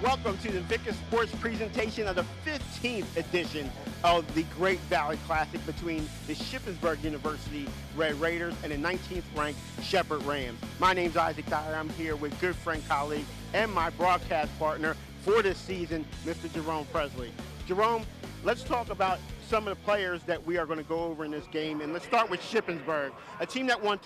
Welcome to the Vickers Sports presentation of the 15th edition of the Great Valley Classic between the Shippensburg University Red Raiders and the 19th ranked Shepherd Rams. My name's Isaac Dyer. I'm here with good friend, colleague, and my broadcast partner for this season, Mr. Jerome Presley. Jerome, let's talk about some of the players that we are going to go over in this game, and let's start with Shippensburg, a team that won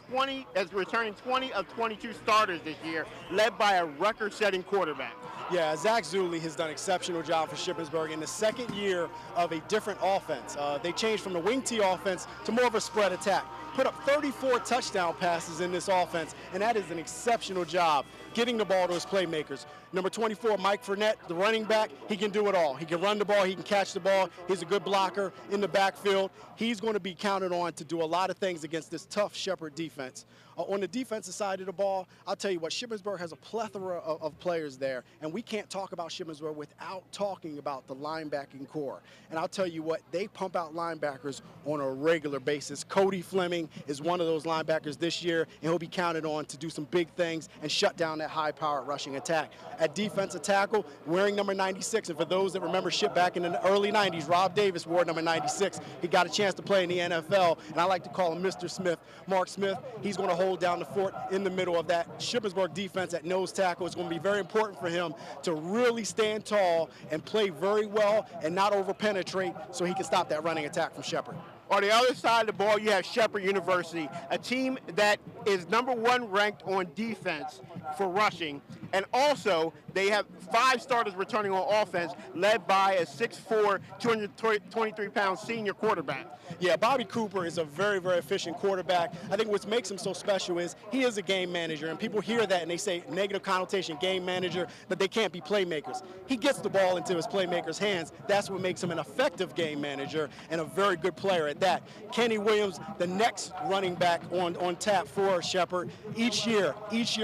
returning 20 of 22 starters this year, led by a record-setting quarterback. Yeah, Zach Zuley has done an exceptional job for Shippensburg in the second year of a different offense. They changed from the wing tee offense to more of a spread attack. Put up 34 touchdown passes in this offense, and that is an exceptional job getting the ball to his playmakers. Number 24, Mike Fournette, the running back, he can do it all. He can run the ball, he can catch the ball, he's a good blocker in the backfield. He's going to be counted on to do a lot of things against this tough Shepherd defense. On the defensive side of the ball, I'll tell you what, Shippensburg has a plethora of players there, and we can't talk about Shippensburg without talking about the linebacking core. And I'll tell you what, they pump out linebackers on a regular basis. Cody Fleming is one of those linebackers this year, and he'll be counted on to do some big things and shut down that high-powered rushing attack. At defensive tackle, wearing number 96, and for those that remember Ship back in the early 90s, Rob Davis wore number 96. He got a chance to play in the NFL, and I like to call him Mr. Smith. Mark Smith, he's going to hold down the fort in the middle of that Shippensburg defense at nose tackle. It's going to be very important for him to really stand tall and play very well and not over-penetrate so he can stop that running attack from Shepherd. On the other side of the ball, you have Shepherd University, a team that is number 1 ranked on defense for rushing. And also, they have 5 starters returning on offense, led by a 6'4", 223-pound senior quarterback. Yeah, Bobby Cooper is a very, very efficient quarterback. I think what makes him so special is he is a game manager, and people hear that and they say negative connotation, game manager, but they can't be playmakers. He gets the ball into his playmakers' hands. That's what makes him an effective game manager and a very good player at that. Kenny Williams, the next running back on tap for Shepherd. Each year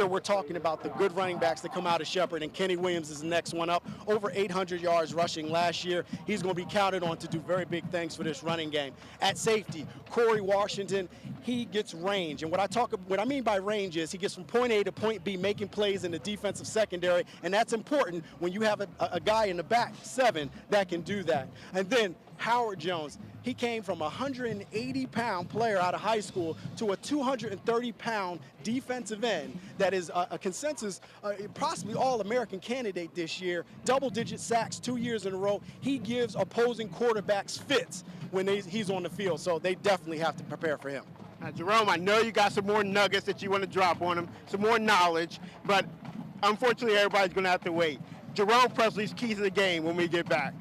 we're talking about the good running backs that come out of Shepherd, and Kenny Williams is the next one up. Over 800 yards rushing last year. He's going to be counted on to do very big things for this running game. At safety, Corey Washington, he gets range. And what I mean by range is he gets from point A to point B, making plays in the defensive secondary, and that's important when you have a guy in the back 7 that can do that. And then Howard Jones, he came from a 180-pound player out of high school to a 230-pound defensive end that is a consensus, possibly all-American candidate this year, double-digit sacks 2 years in a row. He gives opposing quarterbacks fits when he's on the field, so they definitely have to prepare for him. Now, Jerome, I know you got some more nuggets that you want to drop on him, some more knowledge, but unfortunately everybody's going to have to wait. Jerome Presley's keys to the game when we get back.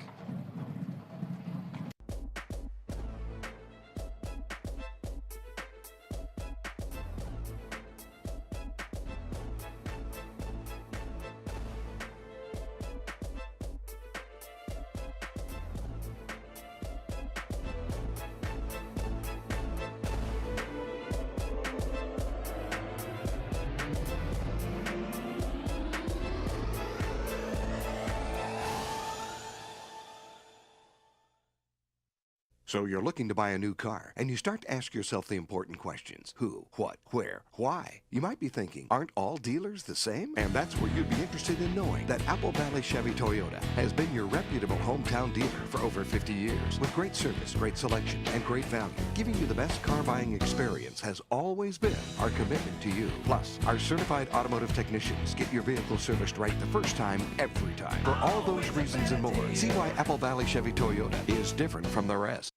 So you're looking to buy a new car, and you start to ask yourself the important questions. Who, what, where, why? You might be thinking, aren't all dealers the same? And that's where you'd be interested in knowing that Apple Valley Chevy Toyota has been your reputable hometown dealer for over 50 years. With great service, great selection, and great value, giving you the best car buying experience has always been our commitment to you. Plus, our certified automotive technicians get your vehicle serviced right the first time, every time. For all those reasons and more, see why Apple Valley Chevy Toyota is different from the rest.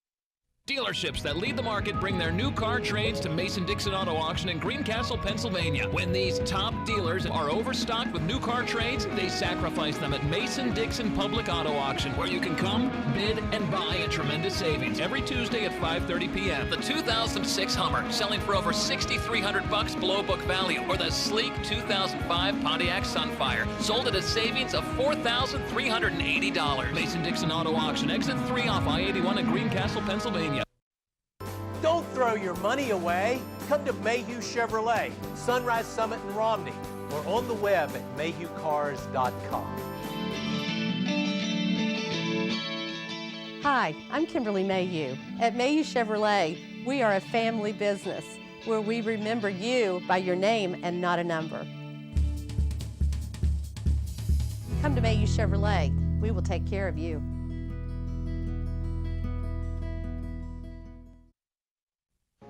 Dealerships that lead the market bring their new car trades to Mason-Dixon Auto Auction in Greencastle, Pennsylvania. When these top dealers are overstocked with new car trades, they sacrifice them at Mason-Dixon Public Auto Auction, where you can come, bid, and buy at tremendous savings every Tuesday at 5:30 p.m. The 2006 Hummer, selling for over $6,300 below book value, or the sleek 2005 Pontiac Sunfire, sold at a savings of $4,380. Mason-Dixon Auto Auction, exit 3 off I-81 in Greencastle, Pennsylvania. Don't throw your money away. Come to Mayhew Chevrolet, Sunrise Summit in Romney, or on the web at mayhewcars.com. Hi, I'm Kimberly Mayhew. At Mayhew Chevrolet, we are a family business where we remember you by your name and not a number. Come to Mayhew Chevrolet. We will take care of you.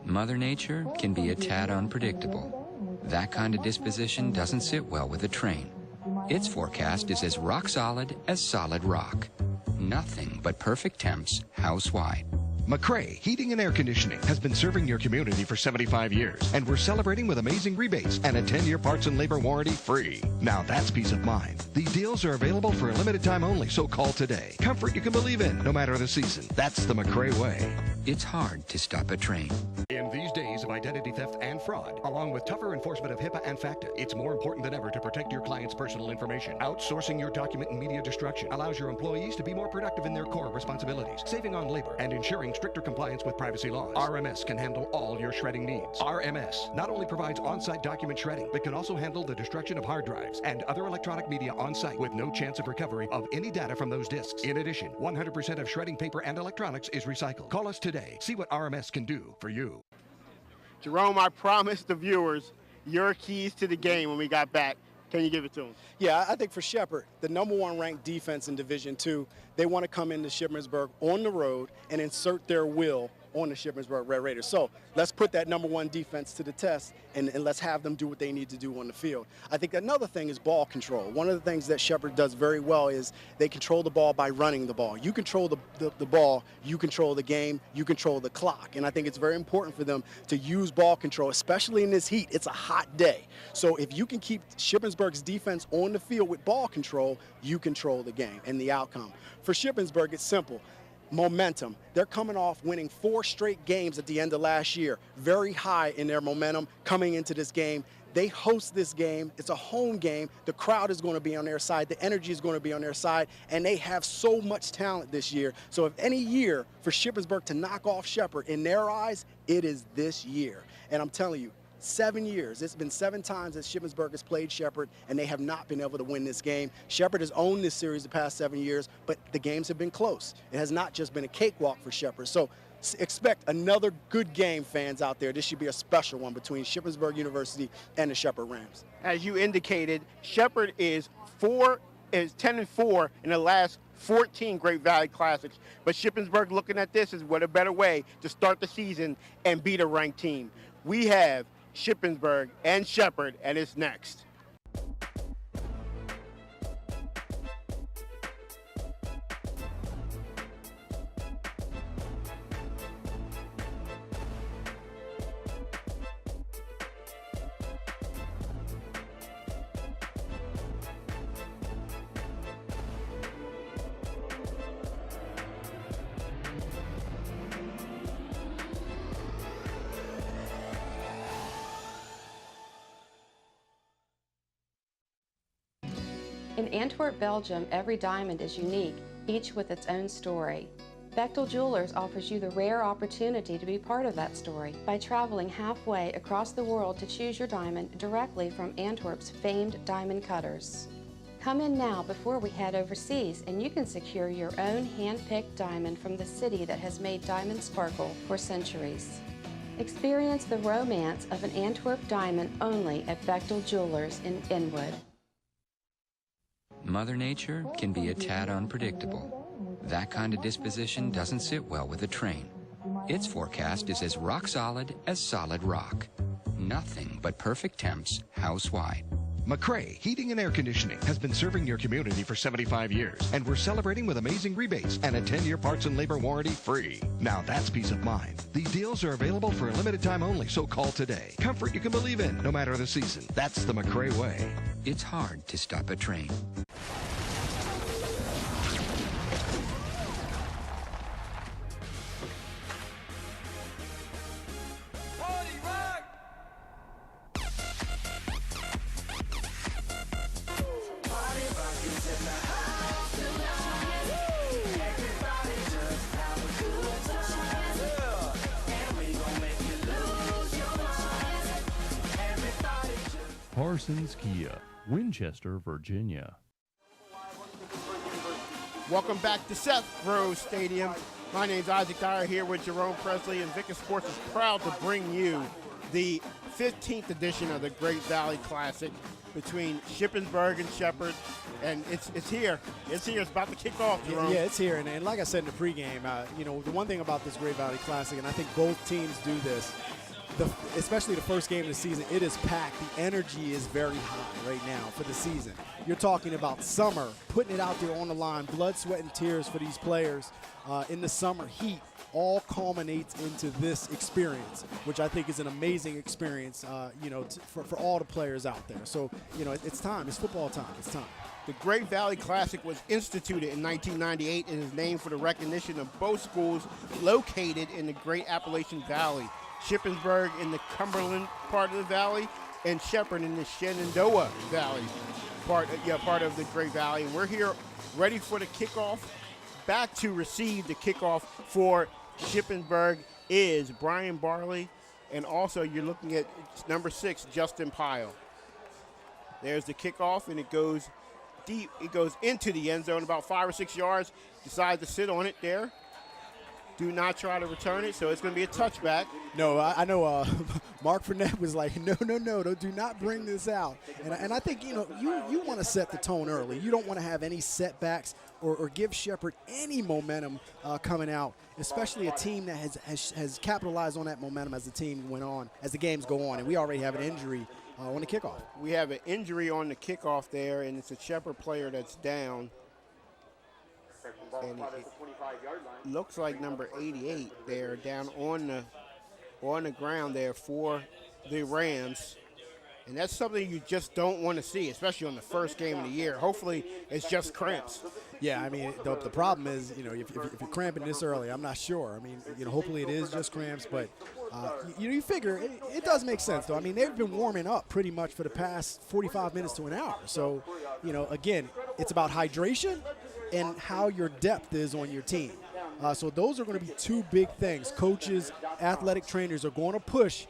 Mother Nature can be a tad unpredictable. That kind of disposition doesn't sit well with a train. Its forecast is as rock solid as solid rock. Nothing but perfect temps house-wide. McCrae Heating and Air Conditioning has been serving your community for 75 years, and we're celebrating with amazing rebates and a 10-year parts and labor warranty free. Now that's peace of mind. These deals are available for a limited time only, so call today. Comfort you can believe in, no matter the season. That's the McCrae way. It's hard to stop a train. In these days of identity theft and fraud, along with tougher enforcement of HIPAA and FACTA, it's more important than ever to protect your client's personal information. Outsourcing your document and media destruction allows your employees to be more productive in their core responsibilities, saving on labor and ensuring stricter compliance with privacy laws. RMS can handle all your shredding needs. RMS not only provides on-site document shredding, but can also handle the destruction of hard drives and other electronic media on-site with no chance of recovery of any data from those disks. In addition, 100% of shredding paper and electronics is recycled. Call us today. See what RMS can do for you. Jerome, I promised the viewers your keys to the game when we got back. Can you give it to them? Yeah, I think for Shepherd, the #1 ranked defense in Division II, they want to come into Shippensburg on the road and insert their will on the Shippensburg Red Raiders. So let's put that #1 defense to the test and let's have them do what they need to do on the field. I think another thing is ball control. One of the things that Shepherd does very well is they control the ball by running the ball. You control the ball, you control the game, you control the clock. And I think it's very important for them to use ball control, especially in this heat. It's a hot day. So if you can keep Shippensburg's defense on the field with ball control, you control the game and the outcome. For Shippensburg, it's simple. Momentum. They're coming off winning 4 straight games at the end of last year. Very high in their momentum coming into this game. They host this game. It's a home game. The crowd is going to be on their side. The energy is going to be on their side. And they have so much talent this year. So if any year for Shippensburg to knock off Shepherd, in their eyes, it is this year. And I'm telling you, 7 years. It's been 7 times that Shippensburg has played Shepherd, and they have not been able to win this game. Shepherd has owned this series the past 7 years, but the games have been close. It has not just been a cakewalk for Shepherd. So expect another good game, fans out there. This should be a special one between Shippensburg University and the Shepherd Rams. As you indicated, Shepherd is 10-4 in the last 14 Great Valley Classics. But Shippensburg looking at this is what a better way to start the season and beat a ranked team. We have Shippensburg and Shepherd, and it's next. In Antwerp, Belgium, every diamond is unique, each with its own story. Bechtel Jewelers offers you the rare opportunity to be part of that story by traveling halfway across the world to choose your diamond directly from Antwerp's famed diamond cutters. Come in now before we head overseas and you can secure your own hand-picked diamond from the city that has made diamonds sparkle for centuries. Experience the romance of an Antwerp diamond only at Bechtel Jewelers in Inwood. Mother Nature can be a tad unpredictable. That kind of disposition doesn't sit well with a train. Its forecast is as rock solid as solid rock. Nothing but perfect temps house-wide. McCrae Heating and Air Conditioning has been serving your community for 75 years, and we're celebrating with amazing rebates and a 10-year parts and labor warranty free. Now that's peace of mind. These deals are available for a limited time only, so call today. Comfort you can believe in, no matter the season. That's the McCrae way. It's hard to stop a train. Parsons Kia, Winchester, Virginia. Welcome back to Seth Rose Stadium. My name's Isaac Dyer here with Jerome Presley, and Vickers Sports is proud to bring you the 15th edition of the Great Valley Classic between Shippensburg and Shepherd, and it's here. It's here. It's about to kick off, Jerome. Yeah, it's here. And like I said in the pregame, the one thing about this Great Valley Classic, and I think both teams do this, especially the first game of the season, it is packed. The energy is very high right now for the season. You're talking about summer, putting it out there on the line, blood, sweat, and tears for these players in the summer heat. All culminates into this experience, which I think is an amazing experience, for all the players out there. So, it's time. It's football time. It's time. The Great Valley Classic was instituted in 1998 and is named for the recognition of both schools located in the Great Appalachian Valley. Shippensburg in the Cumberland part of the valley, and Shepherd in the Shenandoah Valley part of the Great Valley. And we're here ready for the kickoff. Back to receive the kickoff for Shippensburg is Brian Barley, and also you're looking at number 6, Justin Pyle. There's the kickoff, and it goes deep. It goes into the end zone about 5 or 6 yards. Decides to sit on it there. Do not try to return it, so it's going to be a touchback. No, I know Mark Fournette was like, no, do not bring this out. And I think, you want to set the tone early. You don't want to have any setbacks or give Shepherd any momentum coming out, especially a team that has capitalized on that momentum as the games go on. And we already have an injury on the kickoff. We have an injury on the kickoff there, and it's a Shepherd player that's down. And it looks like number 88 there down on the ground there for the Rams. And that's something you just don't want to see, especially on the first game of the year. Hopefully it's just cramps. Yeah, I mean, the problem is, if you're cramping this early, I'm not sure. I mean, hopefully it is just cramps, but you figure it does make sense, though. I mean, they've been warming up pretty much for the past 45 minutes to an hour. So, again, it's about hydration and how your depth is on your team. So those are going to be two big things. Coaches, athletic trainers are going to push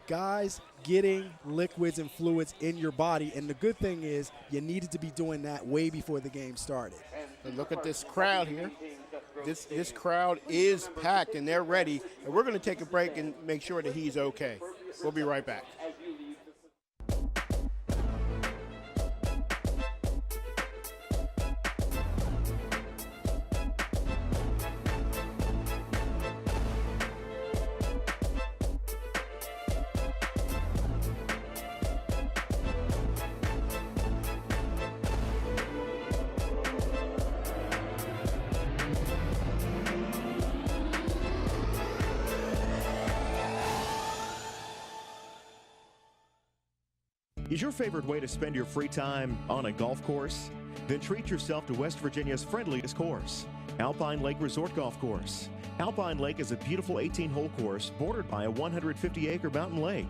guys getting liquids and fluids in your body. And the good thing is you needed to be doing that way before the game started. And look at this crowd here. This crowd is packed, and they're ready. And we're going to take a break and make sure that he's okay. We'll be right back. Is your favorite way to spend your free time on a golf course? Then treat yourself to West Virginia's friendliest course, Alpine Lake Resort Golf Course. Alpine Lake is a beautiful 18-hole course bordered by a 150-acre mountain lake.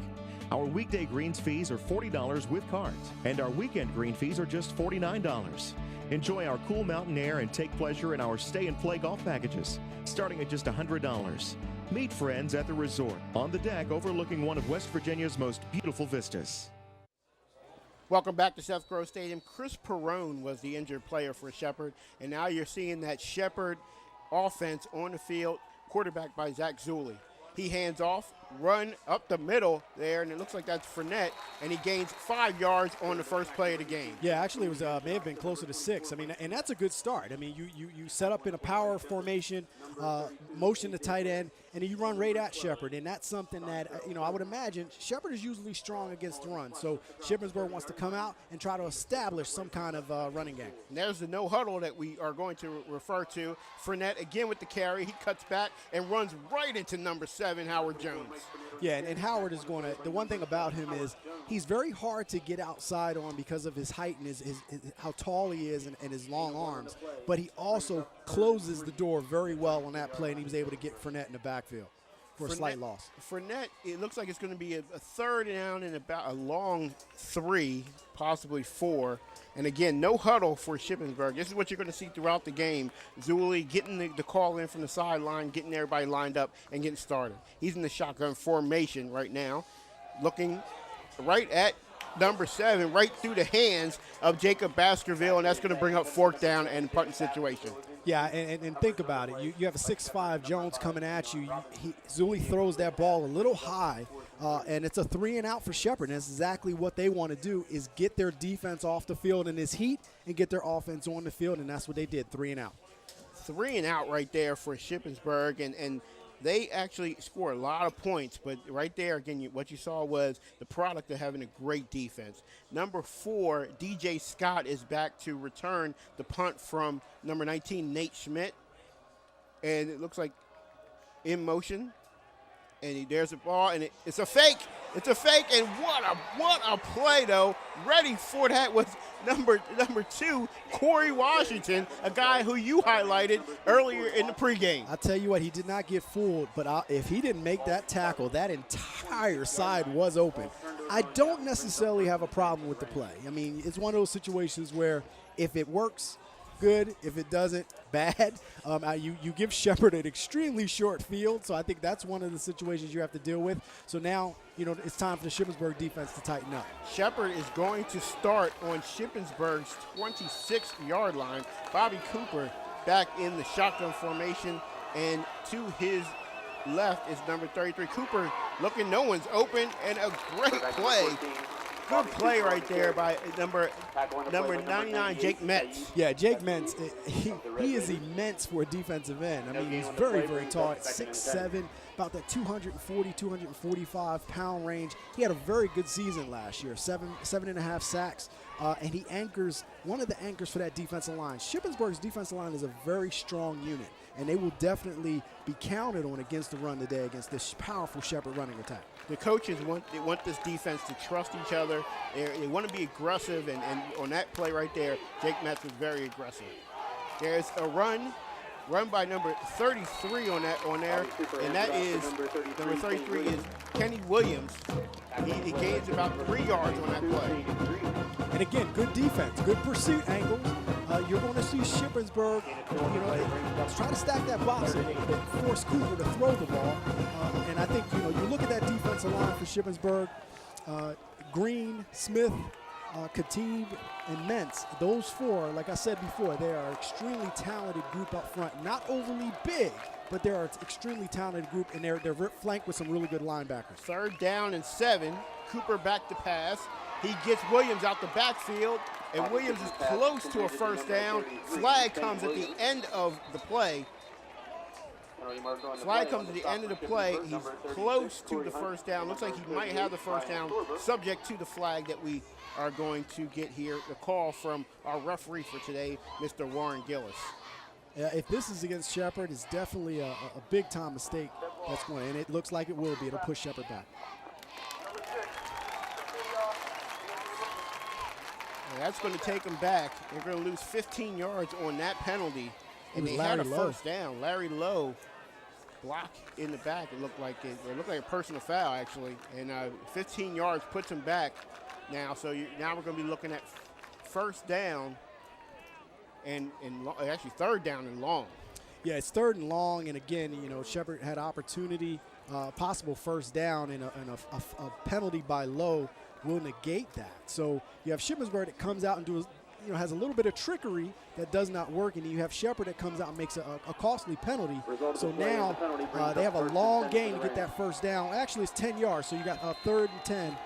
Our weekday greens fees are $40 with cards, and our weekend green fees are just $49. Enjoy our cool mountain air and take pleasure in our stay-and-play golf packages, starting at just $100. Meet friends at the resort, on the deck overlooking one of West Virginia's most beautiful vistas. Welcome back to Seth Grove Stadium. Chris Perrone was the injured player for Shepherd, and now you're seeing that Shepherd offense on the field, quarterbacked by Zach Zulli. He hands off, run up the middle there, and it looks like that's Fournette, and he gains 5 yards on the first play of the game. Yeah, actually it was may have been closer to 6. I mean, and that's a good start. I mean, you set up in a power formation, motion to tight end, and you run right at Shepherd, and that's something that, I would imagine Shepherd is usually strong against the run. So Shippensburg wants to come out and try to establish some kind of running game. And there's the no huddle that we are going to refer to. Fournette again with the carry. He cuts back and runs right into number 7, Howard Jones. Yeah, and Howard is going to – the one thing about him is he's very hard to get outside on because of his height and his how tall he is and his long arms. But he also closes the door very well on that play, and he was able to get Fournette in the backfield for a slight loss. Fournette, it looks like it's going to be a third down and about a long 3, possibly 4. And again, no huddle for Shippensburg. This is what you're going to see throughout the game. Zulli getting the call in from the sideline, getting everybody lined up and getting started. He's in the shotgun formation right now, looking right at number 7, right through the hands of Jacob Baskerville, and that's going to bring up fourth down and punting situation. Yeah, and think about it. You have a 6'5" Jones coming at you. Zulli throws that ball a little high And it's a 3 and out for Shepherd. And that's exactly what they want to do, is get their defense off the field in this heat and get their offense on the field, and that's what they did, 3 and out. 3 and out right there for Shippensburg, and they actually score a lot of points, but right there, again, what you saw was the product of having a great defense. Number 4, DJ Scott is back to return the punt from number 19, Nate Schmidt, and it looks like in motion. And there's a ball, and it's a fake. It's a fake, and what a play, though. Ready for that was number 2, Corey Washington, a guy who you highlighted earlier in the pregame. I tell you what, he did not get fooled, but if he didn't make that tackle, that entire side was open. I don't necessarily have a problem with the play. I mean, it's one of those situations where if it works, good. If it doesn't, bad. You give Shepherd an extremely short field, so I think that's one of the situations you have to deal with. So now, it's time for the Shippensburg defense to tighten up. Shepherd is going to start on Shippensburg's 26-yard line. Bobby Cooper back in the shotgun formation, and to his left is number 33. Cooper looking, no one's open, and a great play. Good play right there by number 99, Jake Metz. Yeah, Jake Metz, he is immense for a defensive end. I mean, he's very, very tall at 6'7", about that 240, 245-pound range. He had a very good season last year, 7.5 sacks, and he anchors, one of the anchors for that defensive line. Shippensburg's defensive line is a very strong unit, and they will definitely be counted on against the run today against this powerful Shepherd running attack. The coaches want this defense to trust each other. They want to be aggressive, and on that play right there, Jake Metz was very aggressive. There's a run by number 33 on there, and that is number 33 is Kenny Williams. He gains about 3 yards on that play. And again, good defense, good pursuit angles. You're going to see Shippensburg, try to stack that box a little bit, force Cooper to throw the ball. And I think, you look at that defensive line for Shippensburg, Green, Smith, Khatib, and Mentz. Those 4, like I said before, they are an extremely talented group up front. Not overly big, but they're an extremely talented group, and they're flanked with some really good linebackers. 3rd down and 7. Cooper back to pass. He gets Williams out the backfield, and Williams is close to a 1st down. Flag comes at the end of the play. Flag comes at the end of the play. He's close to the 1st down. Looks like he might have the 1st down, subject to the flag that we are going to get here. The call from our referee for today, Mr. Warren Gillis. If this is against Shepherd, it's definitely a big-time mistake that's going, and it looks like it will be. It'll push Shepherd back. And that's going to take them back. They're going to lose 15 yards on that penalty. And they had a 1st down. Larry Lowe block in the back. It looked like a personal foul, actually. And 15 yards puts them back now. So now we're going to be looking at 1st down and actually 3rd down and long. Yeah, it's 3rd and long. And again, Shepherd had opportunity, possible 1st down, and a penalty by Lowe will negate that. So you have Shippensburg that comes out and has a little bit of trickery that does not work, and you have Shepherd that comes out and makes a costly penalty. So now they have a long gain to get that 1st down. Actually, it's 10 yards, so you got 3rd and 10.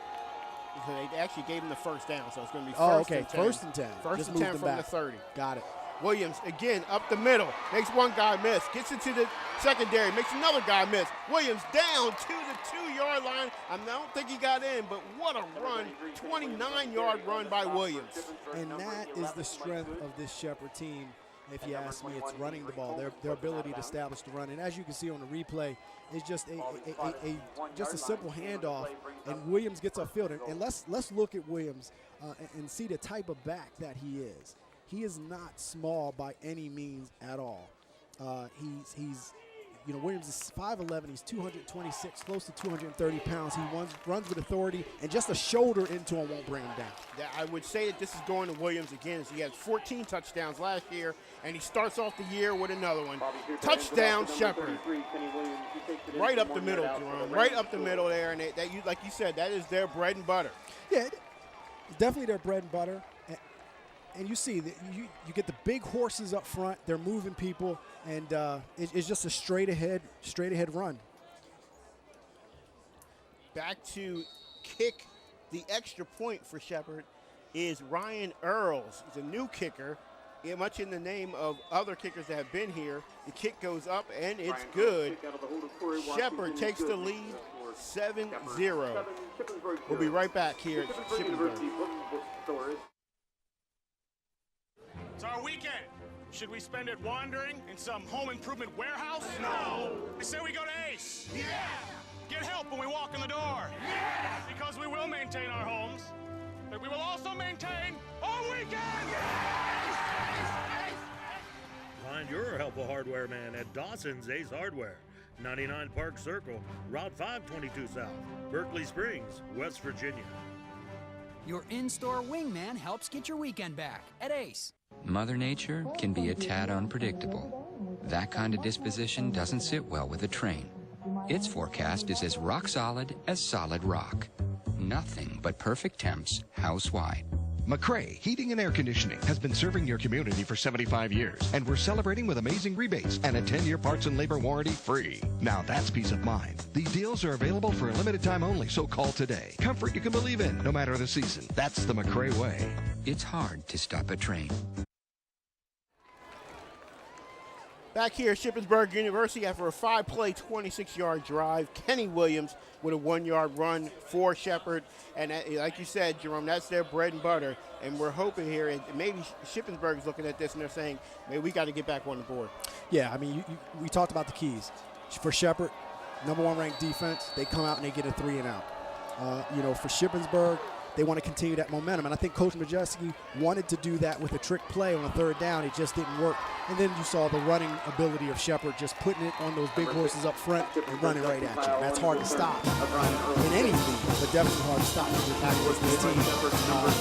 So they actually gave him the 1st down, so it's going to be 1st and 10. 1st and 10. 1st and 10 from the 30. Got it. Williams, again, up the middle. Makes one guy miss. Gets into the secondary. Makes another guy miss. Williams down to the 2-yard line. I don't think he got in, but what a run. 29-yard run by Williams. And that is the strength of this Shepherd team. If you ask me, it's running the ball, their ability to establish the run. And as you can see on the replay, it's just a simple handoff, and Williams gets upfield. And let's look at Williams and see the type of back that he is. He is not small by any means at all. Williams is 5'11", he's 226, close to 230 pounds. He runs with authority, and just a shoulder into him won't bring him down. I would say that this is going to Williams again. He had 14 touchdowns last year, and he starts off the year with another one. Touchdown, Shepherd. Right up the middle, Jerome. Right up the middle there, and like you said, that is their bread and butter. Yeah, it's definitely their bread and butter. And you see that you get the big horses up front. They're moving people, and it's just a straight ahead run. Back to kick the extra point for Shepherd is Ryan Earls. He's a new kicker, much in the name of other kickers that have been here. The kick goes up, and it's good. Shepherd takes the lead 7-0. We'll be right back here at Shippensburg. It's our weekend. Should we spend it wandering in some home improvement warehouse? No. I say we go to Ace. Yeah. Get help when we walk in the door. Yeah. Because we will maintain our homes, but we will also maintain our weekend. Find your helpful hardware man at Dawson's Ace Hardware, 99 Park Circle, Route 522 South, Berkeley Springs, West Virginia. Your in-store wingman helps get your weekend back at Ace. Mother Nature can be a tad unpredictable. That kind of disposition doesn't sit well with a train. Its forecast is as rock solid as solid rock. Nothing but perfect temps house-wide. McCray Heating and Air Conditioning has been serving your community for 75 years, and we're celebrating with amazing rebates and a 10-year parts and labor warranty free. Now that's peace of mind. These deals are available for a limited time only, so call today. Comfort you can believe in, no matter the season. That's the McCray way. It's hard to stop a train. Back here at Shippensburg University, after a 5-play, 26-yard drive, Kenny Williams with a 1-yard run for Shepherd. And like you said, Jerome, that's their bread and butter. And we're hoping here, and maybe Shippensburg is looking at this and they're saying, maybe we got to get back on the board. Yeah, I mean, we talked about the keys. For Shepherd, #1 ranked defense, they come out and they get a 3-and-out. For Shippensburg, they want to continue that momentum. And I think Coach Majeski wanted to do that with a trick play on a 3rd down. It just didn't work. And then you saw the running ability of Shepherd, just putting it on those big horses up front and running right at you. That's hard to stop in any league, but definitely hard to stop when you're back with this team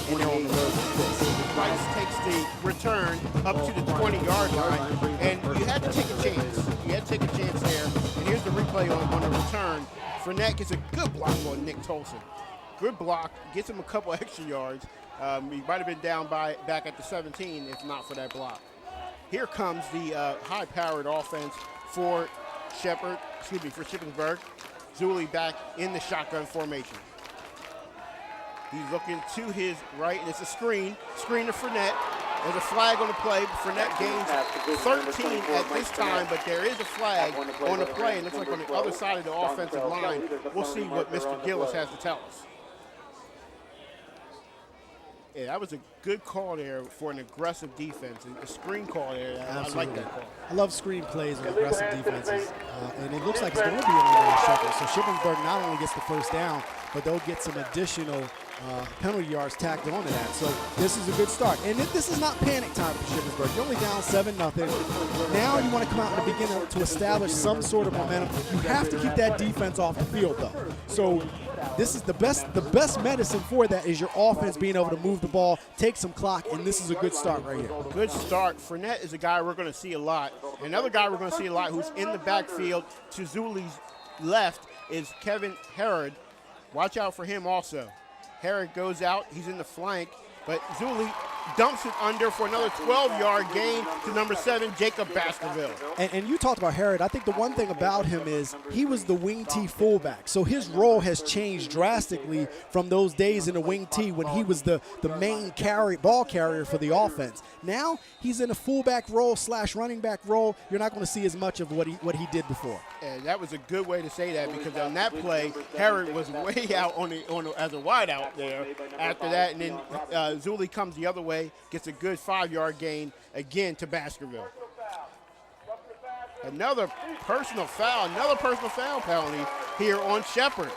and they're on the road like this. Rice takes the return up to the 20-yard line, and you had to take a chance. You had to take a chance there. And here's the replay on the return. Fournette gets a good block on Nick Tolson. Good block, gets him a couple extra yards. He might have been down back at the 17 if not for that block. Here comes the high-powered offense for Shippensburg. Zuli back in the shotgun formation. He's looking to his right, and it's a screen to Fournette. There's a flag on the play. Fournette gains 13 at this time, but there is a flag on the play. It looks like on the other side of the offensive line. We'll see what Mr. Gillis has to tell us. Yeah, that was a good call there for an aggressive defense. A screen call there. I like that call. I love screen plays and aggressive defenses. And it looks like it's going to be an ongoing Shepherd. So Shippensburg not only gets the 1st down, but they'll get some additional penalty yards tacked onto that. So this is a good start. And this is not panic time for Shippensburg. You're only down 7-0. Now you want to come out and begin to establish some sort of momentum. You have to keep that defense off the field, though. So this is the best medicine for that is your offense being able to move the ball, take some clock, and this is a good start right here. Good start. Fournette is a guy we're going to see a lot. Another guy we're going to see a lot who's in the backfield to Zuli's left is Kevin Herod. Watch out for him also. Herod goes out. He's in the flank, but Zuli dumps it under for another 12-yard gain to #7, Jacob Baskerville. And you talked about Herod. I think the one thing about him is he was the wing T fullback. So his role has changed drastically from those days in the wing T when he was the main ball carrier for the offense. Now he's in a fullback role / running back role. You're not going to see as much of what he did before. And that was a good way to say that because on that play, Herod was way out as a wideout there. After that, and then Zuli comes the other way, gets a good 5-yard gain again to Baskerville. Another personal foul penalty here on Shepherd.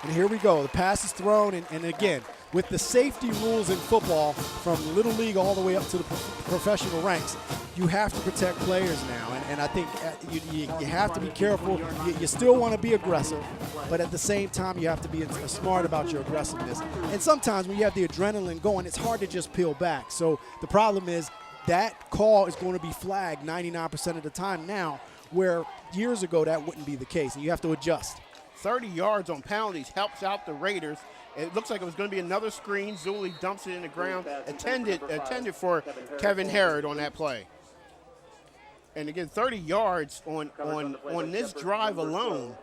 And here we go. The pass is thrown, and again, with the safety rules in football from Little League all the way up to the professional ranks, you have to protect players now. And I think you have to be careful. You still want to be aggressive, but at the same time, you have to be smart about your aggressiveness. And sometimes when you have the adrenaline going, it's hard to just peel back. So the problem is that call is going to be flagged 99% of the time now, where years ago that wouldn't be the case, and you have to adjust. 30 yards on penalties helps out the Raiders. It looks like it was going to be another screen. Zuli dumps it in the ground, intended for Kevin Herod on that play. And again, 30 yards on this drive alone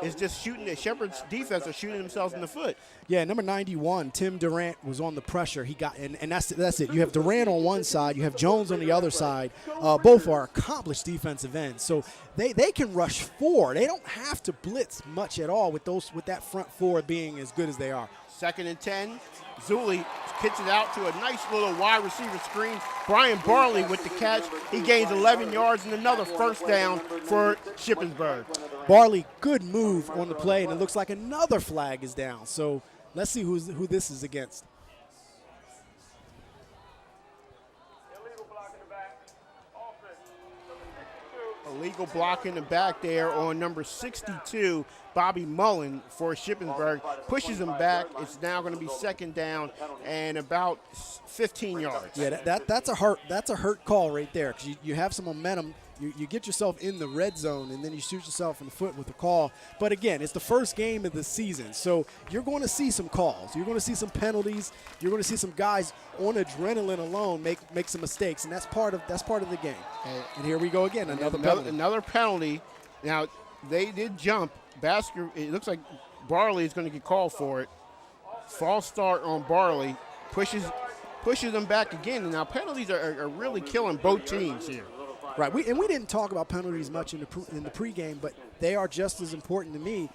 is just shooting. The Shepherd's defense are shooting themselves in the foot. Yeah, number 91, Tim Durant was on the pressure. He got, and that's it. You have Durant on one side, you have Jones on the other side. Both are accomplished defensive ends, so they can rush four. They don't have to blitz much at all with that front four being as good as they are. 2nd and 10. Zulli kicks it out to a nice little wide receiver screen. Brian Barley with the catch. He gains 11 yards and another first down for Shippensburg. Barley, good move on the play, and it looks like another flag is down. So let's see who this is against. Illegal block in the back there on number 62, Bobby Mullen for Shippensburg. Pushes him back. It's now going to be 2nd down and about 15 yards. Yeah, that's a hurt call right there, because you have some momentum. You get yourself in the red zone, and then you shoot yourself in the foot with the call. But again, it's the first game of the season, so you're going to see some calls. You're going to see some penalties. You're going to see some guys on adrenaline alone make some mistakes, and that's part of the game. And here we go again, another penalty. Now they did jump. It looks like Barley is going to get called for it. False start on Barley. Pushes them back again. And now penalties are really killing both teams here. Right, we didn't talk about penalties much in the pregame, but they are just as important to me.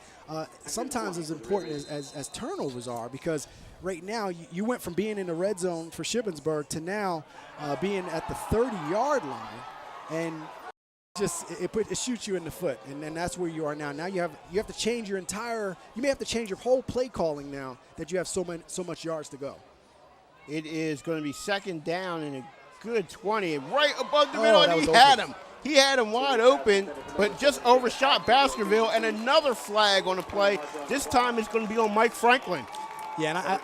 Sometimes as important as turnovers are, because right now you went from being in the red zone for Shippensburg to now being at the 30-yard line, and it shoots you in the foot, and then that's where you are now. Now you have to change you may have to change your whole play calling now that you have so much yards to go. It is going to be 2nd down and a good 20, right above the middle, and he had him. He had him wide open, but just overshot Baskerville, and another flag on the play. This time it's going to be on Mike Franklin. Yeah, and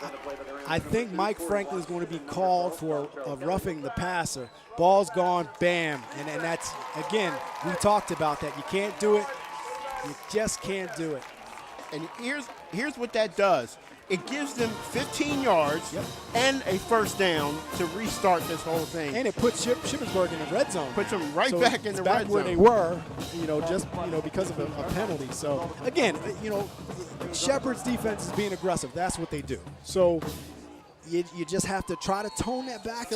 I think Mike Franklin is going to be called for roughing the passer. Ball's gone, bam, and that's, again, we talked about that. You can't do it. You just can't do it. And here's what that does. It gives them 15 yards and a first down to restart this whole thing. And it puts Shippensburg in the red zone. Puts them right back in the red zone. Back where they were, because of a penalty. So, again, Shepherd's defense is being aggressive. That's what they do. So you just have to try to tone that back,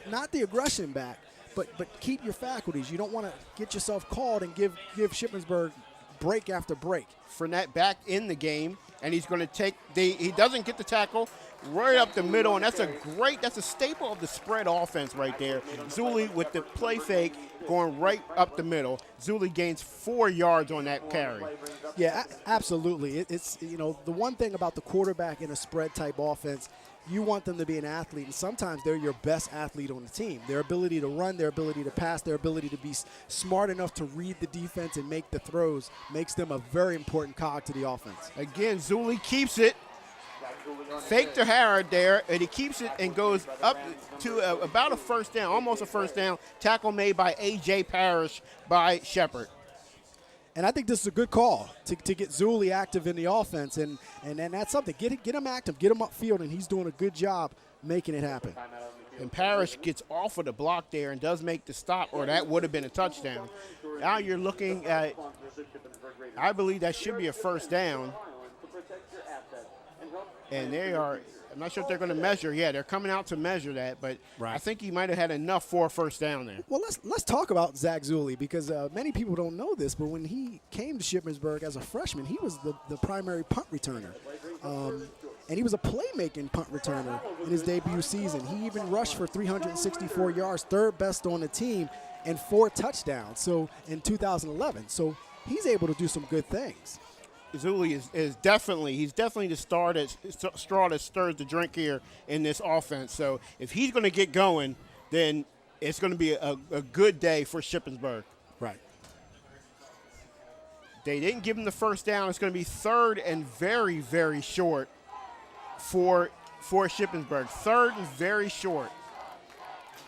not the aggression back, but keep your faculties. You don't want to get yourself called and give Shippensburg break after break. Fournette back in the game, and he's going to he doesn't get the tackle right up the middle, and that's a staple of the spread offense right there. Zulli with the play fake going right up the middle. Zulli gains 4 yards on that carry. Yeah, absolutely. It's the one thing about the quarterback in a spread type offense, you want them to be an athlete, and sometimes they're your best athlete on the team. Their ability to run, their ability to pass, their ability to be smart enough to read the defense and make the throws makes them a very important cog to the offense. Again, Zulli keeps it. Fake to Harrod there, and he keeps it and goes up to about a first down, almost a first down. Tackle made by A.J. Parrish by Shepherd. And I think this is a good call to get Zulli active in the offense, and that's something. Get him active, get him upfield, and he's doing a good job making it happen. And Parrish gets off of the block there and does make the stop, or that would have been a touchdown. Now you're looking at, I believe that should be a first down. And they are, I'm not sure if they're going to measure. Yeah, they're coming out to measure that, but I think he might have had enough for a first down there. Well, let's talk about Zach Zulli, because many people don't know this, but when he came to Shippensburg as a freshman, he was the primary punt returner. And he was a playmaking punt returner in his debut season. He even rushed for 364 yards, third best on the team, and 4 touchdowns in 2011. So he's able to do some good things. Zulli is definitely the straw that stirs the drink here in this offense. So if he's going to get going, then it's going to be a good day for Shippensburg. Right. They didn't give him the first down. It's going to be 3rd and very, very short for Shippensburg. 3rd and very short.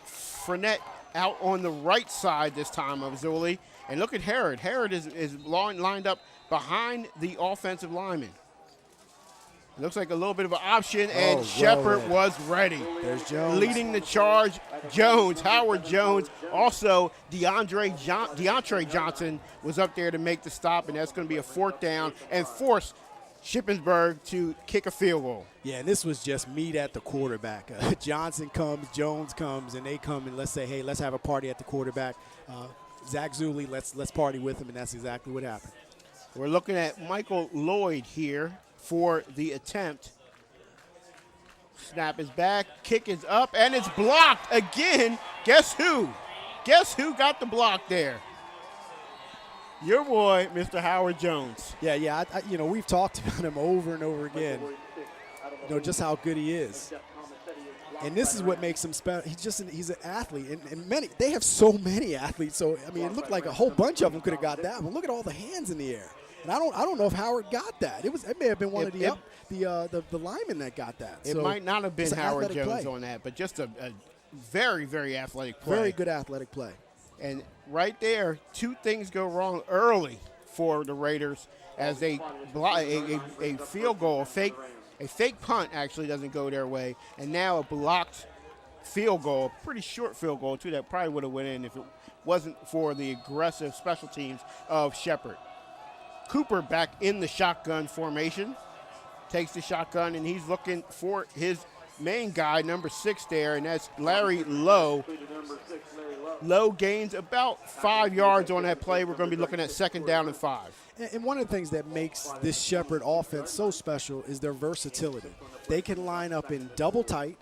Fournette out on the right side this time of Zulli. And look at Harrod. Harrod is lined up behind the offensive lineman. Looks like a little bit of an option, and Shepherd was ready. There's Jones. Leading the charge, Jones, Howard Jones. Also, DeAndre Johnson was up there to make the stop, and that's going to be a 4th down and force Shippensburg to kick a field goal. Yeah, and this was just meat at the quarterback. Johnson comes, Jones comes, and they come and let's say, hey, let's have a party at the quarterback. Zach Zuley, let's party with him, and that's exactly what happened. We're looking at Michael Lloyd here for the attempt. Snap is back, kick is up, and it's blocked again. Guess who? Guess who got the block there? Your boy, Mr. Howard Jones. Yeah, we've talked about him over and over again. Just how good he is. And this is what makes him special. He's an athlete, and they have so many athletes. So I mean, it looked like a whole bunch of them could have got that. But look at all the hands in the air. And I don't know if Howard got that. It may have been one of the linemen that got that. It might not have been Howard Jones on that, but just a very, very athletic play. Very good athletic play. And right there, 2 things go wrong early for the Raiders as they block a field goal, a fake punt actually doesn't go their way, and now a blocked field goal, pretty short field goal too, that probably would have went in if it wasn't for the aggressive special teams of Shepherd. Cooper back in the shotgun formation, takes the shotgun, and he's looking for his main guy, number 6 there, and that's Larry Lowe. Lowe gains about 5 yards on that play. We're going to be looking at 2nd down and 5. And one of the things that makes this Shepherd offense so special is their versatility. They can line up in double tight,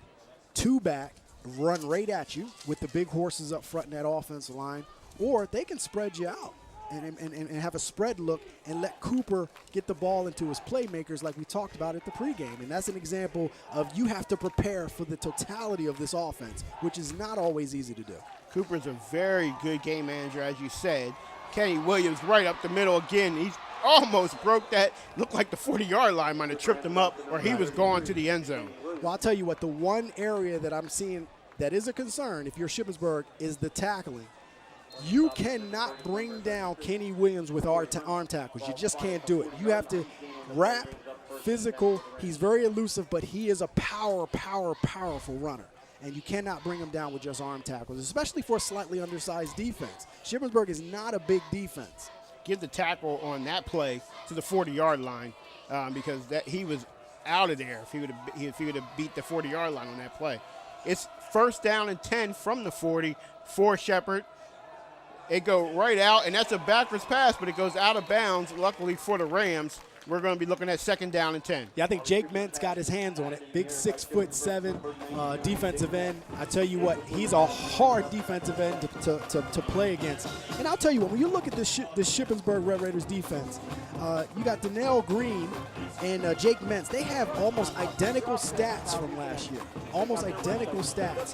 2 back, run right at you with the big horses up front in that offensive line, or they can spread you out and have a spread look and let Cooper get the ball into his playmakers like we talked about at the pregame. And that's an example of you have to prepare for the totality of this offense, which is not always easy to do. Cooper's a very good game manager, as you said. Kenny Williams right up the middle again. He's almost broke that. Looked like the 40-yard line might have tripped him up, or he was going to the end zone. Well, I'll tell you what, the one area that I'm seeing that is a concern if you're Shippensburg is the tackling. You cannot bring down Kenny Williams with arm tackles. You just can't do it. You have to wrap, physical. He's very elusive, but he is a powerful runner. And you cannot bring him down with just arm tackles, especially for a slightly undersized defense. Shippensburg is not a big defense. Give the tackle on that play to the 40-yard line because he was out of there if he would have beat the 40-yard line on that play. It's 1st down and 10 from the 40 for Shepherd. It go right out, and that's a backwards pass, but it goes out of bounds, luckily for the Rams. We're going to be looking at 2nd down and 10. Yeah, I think Jake Mentz got his hands on it. Big 6'7" defensive end. I tell you what, he's a hard defensive end to play against. And I'll tell you what, when you look at this Shippensburg Red Raiders defense, you got Donnell Green and Jake Mentz. They have almost identical stats from last year. Almost identical stats,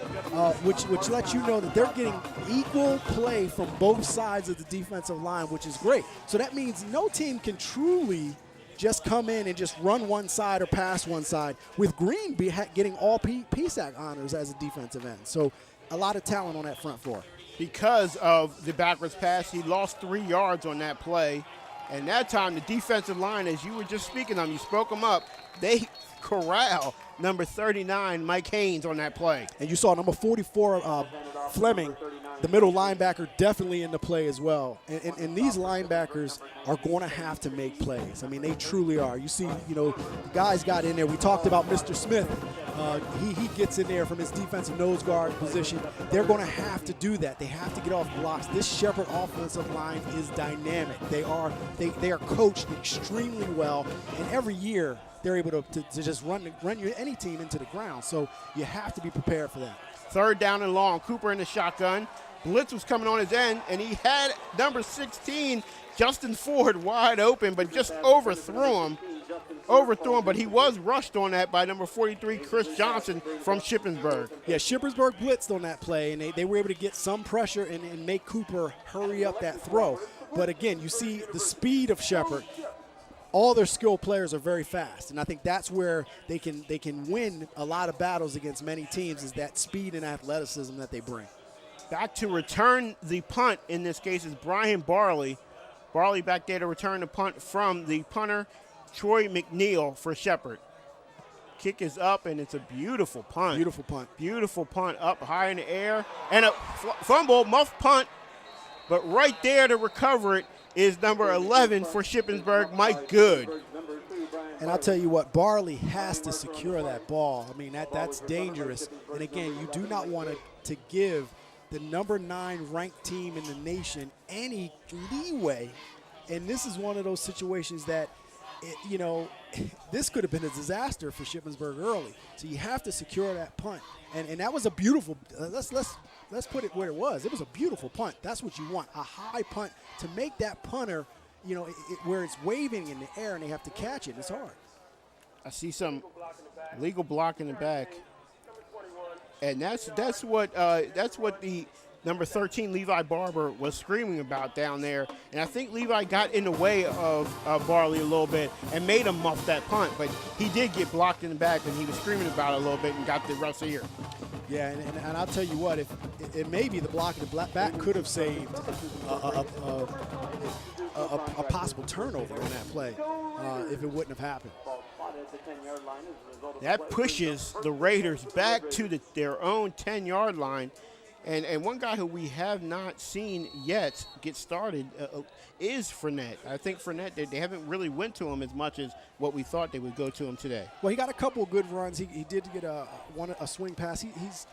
which lets you know that they're getting equal play from both sides of the defensive line, which is great. So that means no team can truly just come in and just run one side or pass one side, with Green getting all PSAC honors as a defensive end. So a lot of talent on that front four. Because of the backwards pass, he lost 3 yards on that play. And that time, the defensive line, as you were just speaking of, you spoke them up, they corral number 39, Mike Haynes, on that play. And you saw number 44, Fleming, the middle linebacker, definitely in the play as well. And these linebackers are going to have to make plays. I mean, they truly are. You see, guys got in there. We talked about Mr. Smith. He gets in there from his defensive nose guard position. They're going to have to do that. They have to get off blocks. This Shepherd offensive line is dynamic. They are coached extremely well, and every year they're able to just run any team into the ground. So you have to be prepared for that. 3rd down and long. Cooper in the shotgun. Blitz was coming on his end, and he had number 16, Justin Ford, wide open, but just overthrew him, but he was rushed on that by number 43, Chris Johnson from Shippensburg. Yeah, Shippensburg blitzed on that play, and they were able to get some pressure and make Cooper hurry up that throw. But again, you see the speed of Shepherd. All their skilled players are very fast, and I think that's where they can win a lot of battles against many teams, is that speed and athleticism that they bring. Back to return the punt in this case is Brian Barley. Barley back there to return the punt from the punter, Troy McNeil, for Shepherd. kick is up, and it's a beautiful punt. Beautiful punt. Beautiful punt up high in the air. And a fumble, muff punt. But right there to recover it is number 11 for Shippensburg, Mike Good. And I'll tell you what, Barley has to secure that ball. I mean, that's dangerous. And again, you do not want to give the number 9 ranked team in the nation any leeway. And this is one of those situations that, this could have been a disaster for Shippensburg early. So you have to secure that punt. And that was a beautiful, let's put it where it was. It was a beautiful punt. That's what you want, a high punt to make that punter, where it's waving in the air and they have to catch it. It's hard. I see some legal block in the back. And that's what the number 13, Levi Barber, was screaming about down there. And I think Levi got in the way of Barley a little bit and made him muff that punt. But he did get blocked in the back, and he was screaming about it a little bit and got the rest of here. Yeah, and I'll tell you what, if it may be the block in the back could have saved a possible turnover on that play if it wouldn't have happened. That pushes the Raiders back to their own 10-yard line. And one guy who we have not seen yet get started is Fournette. I think Fournette, they haven't really went to him as much as what we thought they would go to him today. Well, he got a couple of good runs. He did get a swing pass. He's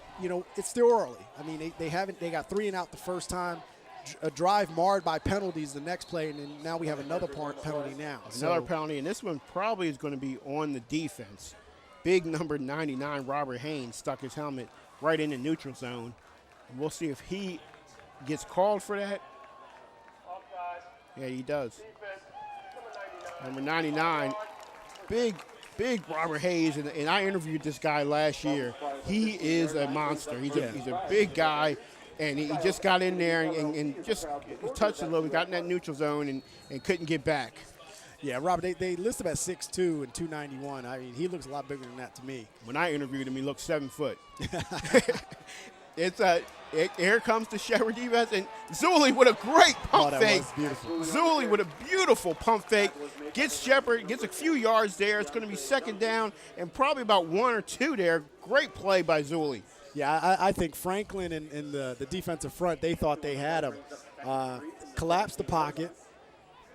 it's still early. I mean, they got 3 and out the first time. A drive marred by penalties the next play, and then now we have another penalty now. Another penalty, and this one probably is going to be on the defense. Big number 99, Robert Haynes, stuck his helmet right in the neutral zone. We'll see if he gets called for that. Yeah, he does. Number 99, big Robert Hayes, and I interviewed this guy last year. He is a monster. He's a big guy, and he just got in there and just touched a little. He got in that neutral zone and couldn't get back. Yeah, Robert, they list him at 6'2" and 291. I mean, he looks a lot bigger than that to me. When I interviewed him, he looked 7 foot. Here comes the Shepherd defense, and Zuli with a great pump fake. Was beautiful. Zuli with a beautiful pump fake. Gets Shepherd, gets a few yards there. It's going to be second down and probably about 1 or 2 there. Great play by Zuli. Yeah, I think Franklin and the defensive front, they thought they had him. Collapsed the pocket,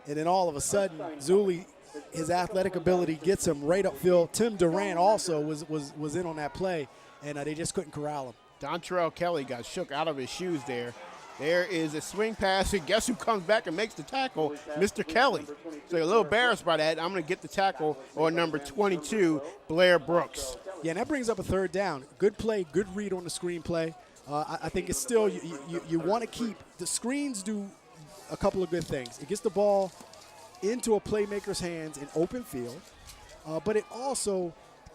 and then all of a sudden, Zuli, his athletic ability gets him right upfield. Tim Durant also was in on that play, and they just couldn't corral him. Dontrell Kelly got shook out of his shoes there. There is a swing pass, and guess who comes back and makes the tackle? Mr. Kelly. So a little embarrassed by that. I'm going to get the tackle on number 22, Blair Brooks. Yeah, and that brings up a third down. Good play, good read on the screen play. I think it's still, you want to keep, the screens do a couple of good things. It gets the ball into a playmaker's hands in open field, but it also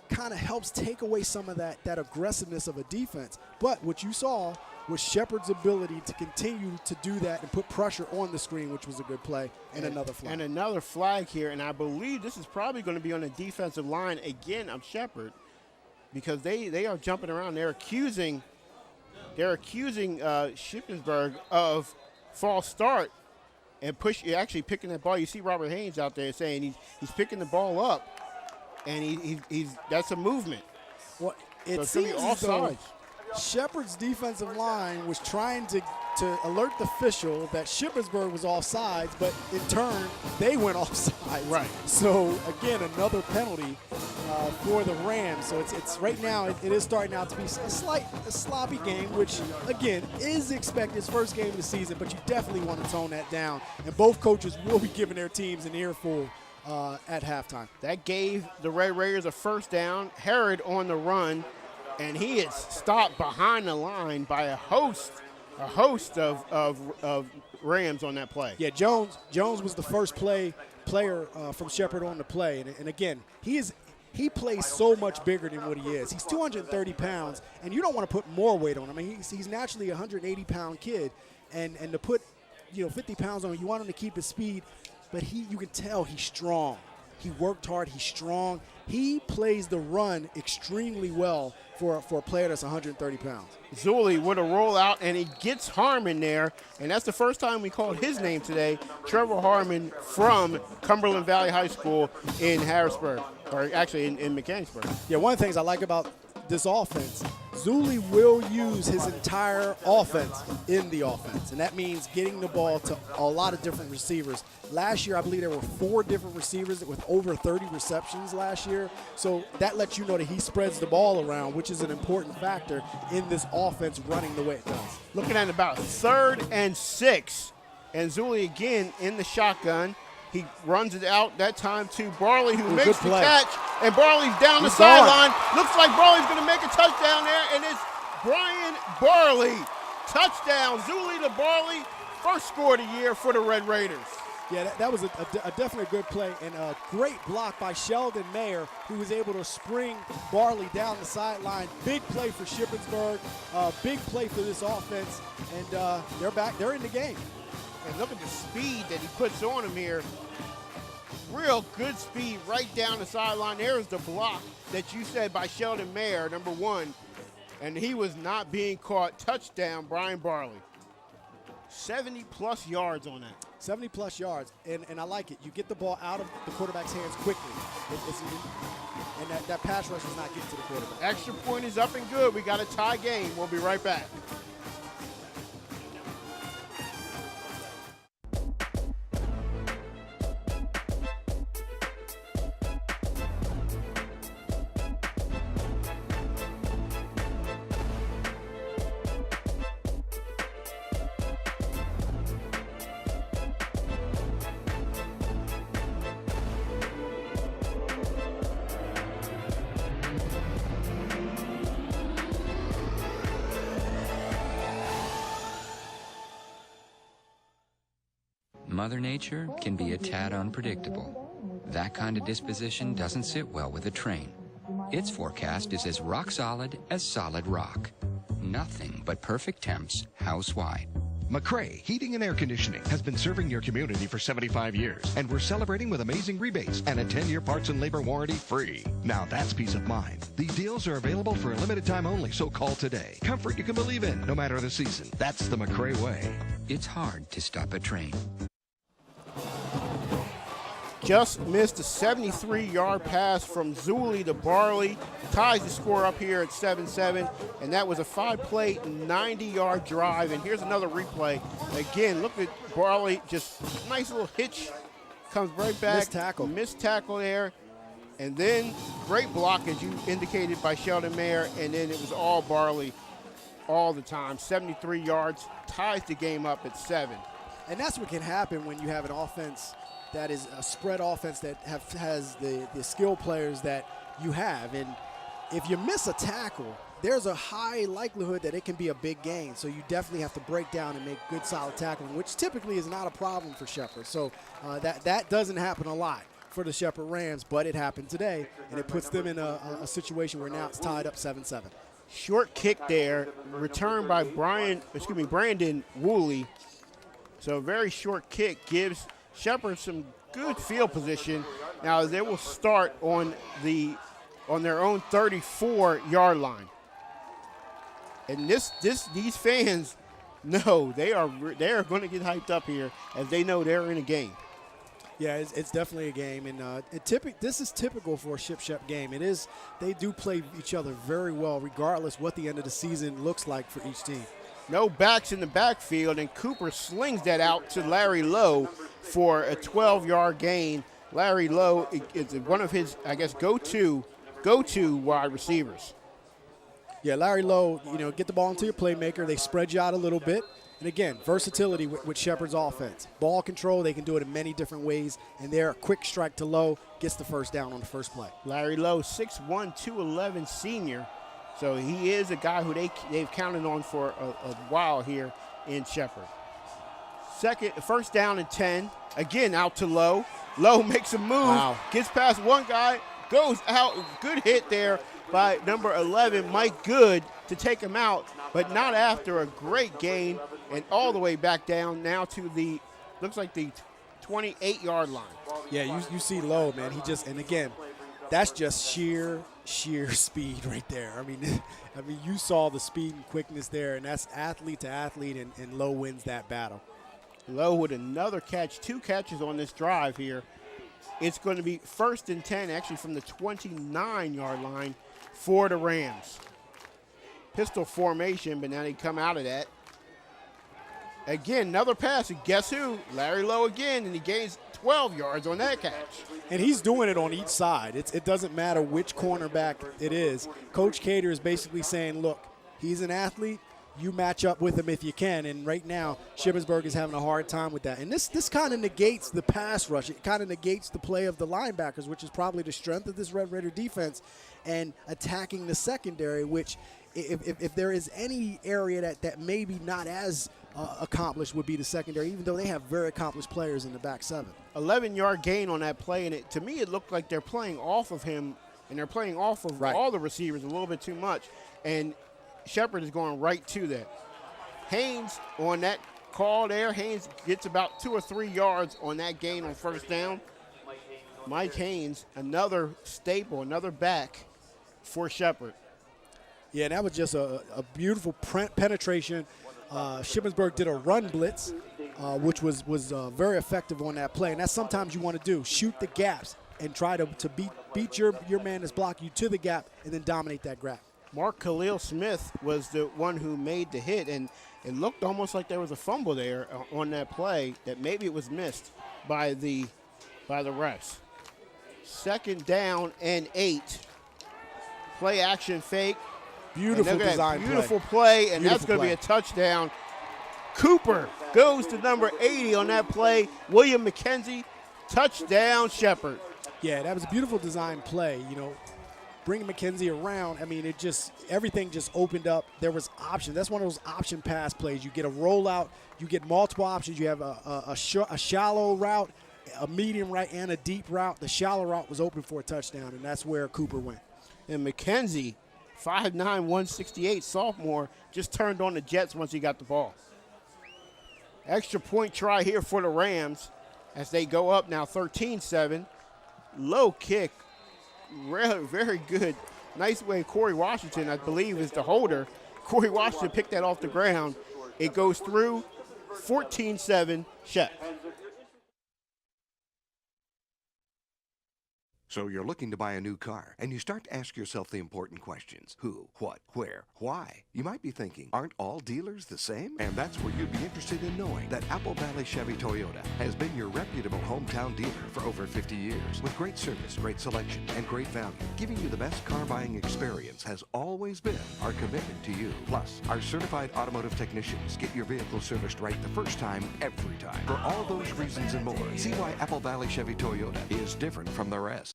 kind of helps take away some of that aggressiveness of a defense. But what you saw was Shepherd's ability to continue to do that and put pressure on the screen, which was a good play, and another flag. And another flag here, and I believe this is probably going to be on the defensive line again of Shepherd, because they are jumping around. They're accusing Shippensburg of false start and actually picking that ball. You see Robert Haynes out there saying he's picking the ball up, and he's that's a movement. Well, it seems as though Shepherd's defensive line was trying to alert the official that Shippensburg was offsides, but in turn they went offsides. Right. So again, another penalty for the Rams. So it's right now it is starting out to be a sloppy game, which again is expected. It's first game of the season, but you definitely want to tone that down. And both coaches will be giving their teams an earful at halftime. That gave the Red Raiders a first down. Herod on the run, and he is stopped behind the line by a host of Rams on that play. Yeah, Jones was the first player from Shepherd on the play, and again, he plays so much bigger than what he is. He's 230 pounds, and you don't want to put more weight on him. I mean, he's naturally a 180-pound kid, and to put 50 pounds on him, you want him to keep his speed, but you can tell he's strong. He worked hard. He's strong. He plays the run extremely well for a player that's 130 pounds. Zulli with a rollout, and he gets Harmon there, and that's the first time we called his name today, Trevor Harmon from Cumberland Valley High School in Harrisburg, or actually in Mechanicsburg. Yeah, one of the things I like about this offense, Zulli will use his entire offense in the offense, and that means getting the ball to a lot of different receivers. Last year, I believe there were 4 different receivers with over 30 receptions last year, so that lets you know that he spreads the ball around, which is an important factor in this offense running the way it does. Looking at about 3rd and 6, and Zulli again in the shotgun. He runs it out that time to Barley, who makes the catch, and Barley's down the sideline. Looks like Barley's going to make a touchdown there, and it's Brian Barley. Touchdown, Zulli to Barley, first score of the year for the Red Raiders. Yeah, that was a definitely a good play, and a great block by Sheldon Mayer, who was able to spring Barley down the sideline. Big play for Shippensburg, big play for this offense, and they're back. They're in the game. And look at the speed that he puts on him here. Real good speed right down the sideline. There's the block that you said by Sheldon Mayer, number 1. And he was not being caught. Touchdown, Brian Barley. 70-plus yards on that. 70-plus yards, and I like it. You get the ball out of the quarterback's hands quickly. And that pass rush is not getting to the quarterback. Extra point is up and good. We got a tie game. We'll be right back. Mother Nature can be a tad unpredictable. That kind of disposition doesn't sit well with a train. Its forecast is as rock as rock. Nothing but perfect temps house-wide. McCray Heating and Air Conditioning has been serving your community for 75 years, and we're celebrating with amazing rebates and a 10-year parts and labor warranty free. Now that's peace of mind. These deals are available for a limited time only, so call today. Comfort you can believe in, no matter the season. That's the McCray way. It's hard to stop a train. Just missed a 73-yard pass from Zulli to Barley. Ties the score up here at 7-7, and that was a 5-play, 90-yard drive. And here's another replay. Again, look at Barley, just nice little hitch. Comes right back. Missed tackle there. And then great block, as you indicated, by Sheldon Mayer. And then it was all Barley all the time. 73 yards, ties the game up at 7. And that's what can happen when you have an offense that is a spread offense that has the skill players that you have. And if you miss a tackle, there's a high likelihood that it can be a big gain. So you definitely have to break down and make good, solid tackling, which typically is not a problem for Shepherd. So that doesn't happen a lot for the Shepherd Rams, but it happened today, and it puts them in a situation where now it's tied up 7-7. Short kick there, returned by Brandon Woolley. So a very short kick gives Shepherd some good field position. Now they will start on their own 34-yard line. And these fans know they are going to get hyped up here as they know they're in a game. Yeah, it's definitely a game, and this is typical for a Ship game. It is. They do play each other very well, regardless what the end of the season looks like for each team. No backs in the backfield, and Cooper slings that out to Larry Lowe for a 12-yard gain. Larry Lowe is one of his, I guess, go-to wide receivers. Yeah, Larry Lowe, get the ball into your playmaker. They spread you out a little bit. And again, versatility with Shepherd's offense. Ball control, they can do it in many different ways. And there, a quick strike to Lowe gets the first down on the first play. Larry Lowe, 6'1", 211 senior. So he is a guy who they've counted on for a while here in Shepherd. First down and 10. Again, out to Lowe. Lowe makes a move, gets past one guy, goes out. Good hit there by number 11, Mike Good, to take him out, but not after a great gain, and all the way back down now to looks like the 28-yard line. Yeah, you see Lowe, man. And again, that's just sheer speed right there. I mean, you saw the speed and quickness there, and that's athlete to athlete, and Lowe wins that battle. Lowe with another catch, 2 catches on this drive here. It's going to be 1st and 10, actually from the 29-yard line for the Rams. Pistol formation, but now they come out of that. Again, another pass, and guess who? Larry Lowe again, and he gains 12 yards on that catch. And he's doing it on each side. It doesn't matter which cornerback it is. Coach Cater is basically saying, look, he's an athlete. You match up with him if you can. And right now, Shippensburg is having a hard time with that. And this kind of negates the pass rush. It kind of negates the play of the linebackers, which is probably the strength of this Red Raider defense, and attacking the secondary, which if there is any area that maybe not as accomplished would be the secondary, even though they have very accomplished players in the back 7. 11-yard gain on that play, and to me it looked like they're playing off of him, and they're playing off of all the receivers a little bit too much, and Shepard is going right to that. Haynes on that call there, Haynes gets about 2 or 3 yards on that gain on 1st down. Mike Haynes, another staple, another back for Shepard. Yeah, that was just a beautiful penetration. Shippensburg did a run blitz, which was very effective on that play. And that's sometimes you want to do, shoot the gaps and try to beat your man that's blocking you to the gap and then dominate that gap. Mark Khalil Smith was the one who made the hit, and it looked almost like there was a fumble there on that play that maybe it was missed by the refs. 2nd down and 8. Play action fake. Beautiful design beautiful play, and that's going to be a touchdown. Cooper goes to number 80 on that play. William McKenzie, touchdown Shepard. Yeah, that was a beautiful design play. You know, bringing McKenzie around, I mean, everything just opened up. There was options. That's one of those option pass plays. You get a rollout. You get multiple options. You have a shallow route, a medium route, and a deep route. The shallow route was open for a touchdown, and that's where Cooper went. And McKenzie, 5'9", 168, sophomore, just turned on the Jets once he got the ball. Extra point try here for the Rams as they go up now 13-7. Low kick, very good. Nice way Corey Washington, I believe, is the holder. Corey Washington picked that off the ground. It goes through 14-7, Shep. So you're looking to buy a new car, and you start to ask yourself the important questions. Who, what, where, why? You might be thinking, aren't all dealers the same? And that's where you'd be interested in knowing that Apple Valley Chevy Toyota has been your reputable hometown dealer for over 50 years. With great service, great selection, and great value, giving you the best car buying experience has always been our commitment to you. Plus, our certified automotive technicians get your vehicle serviced right the first time, every time. For all those reasons and more, see why Apple Valley Chevy Toyota is different from the rest.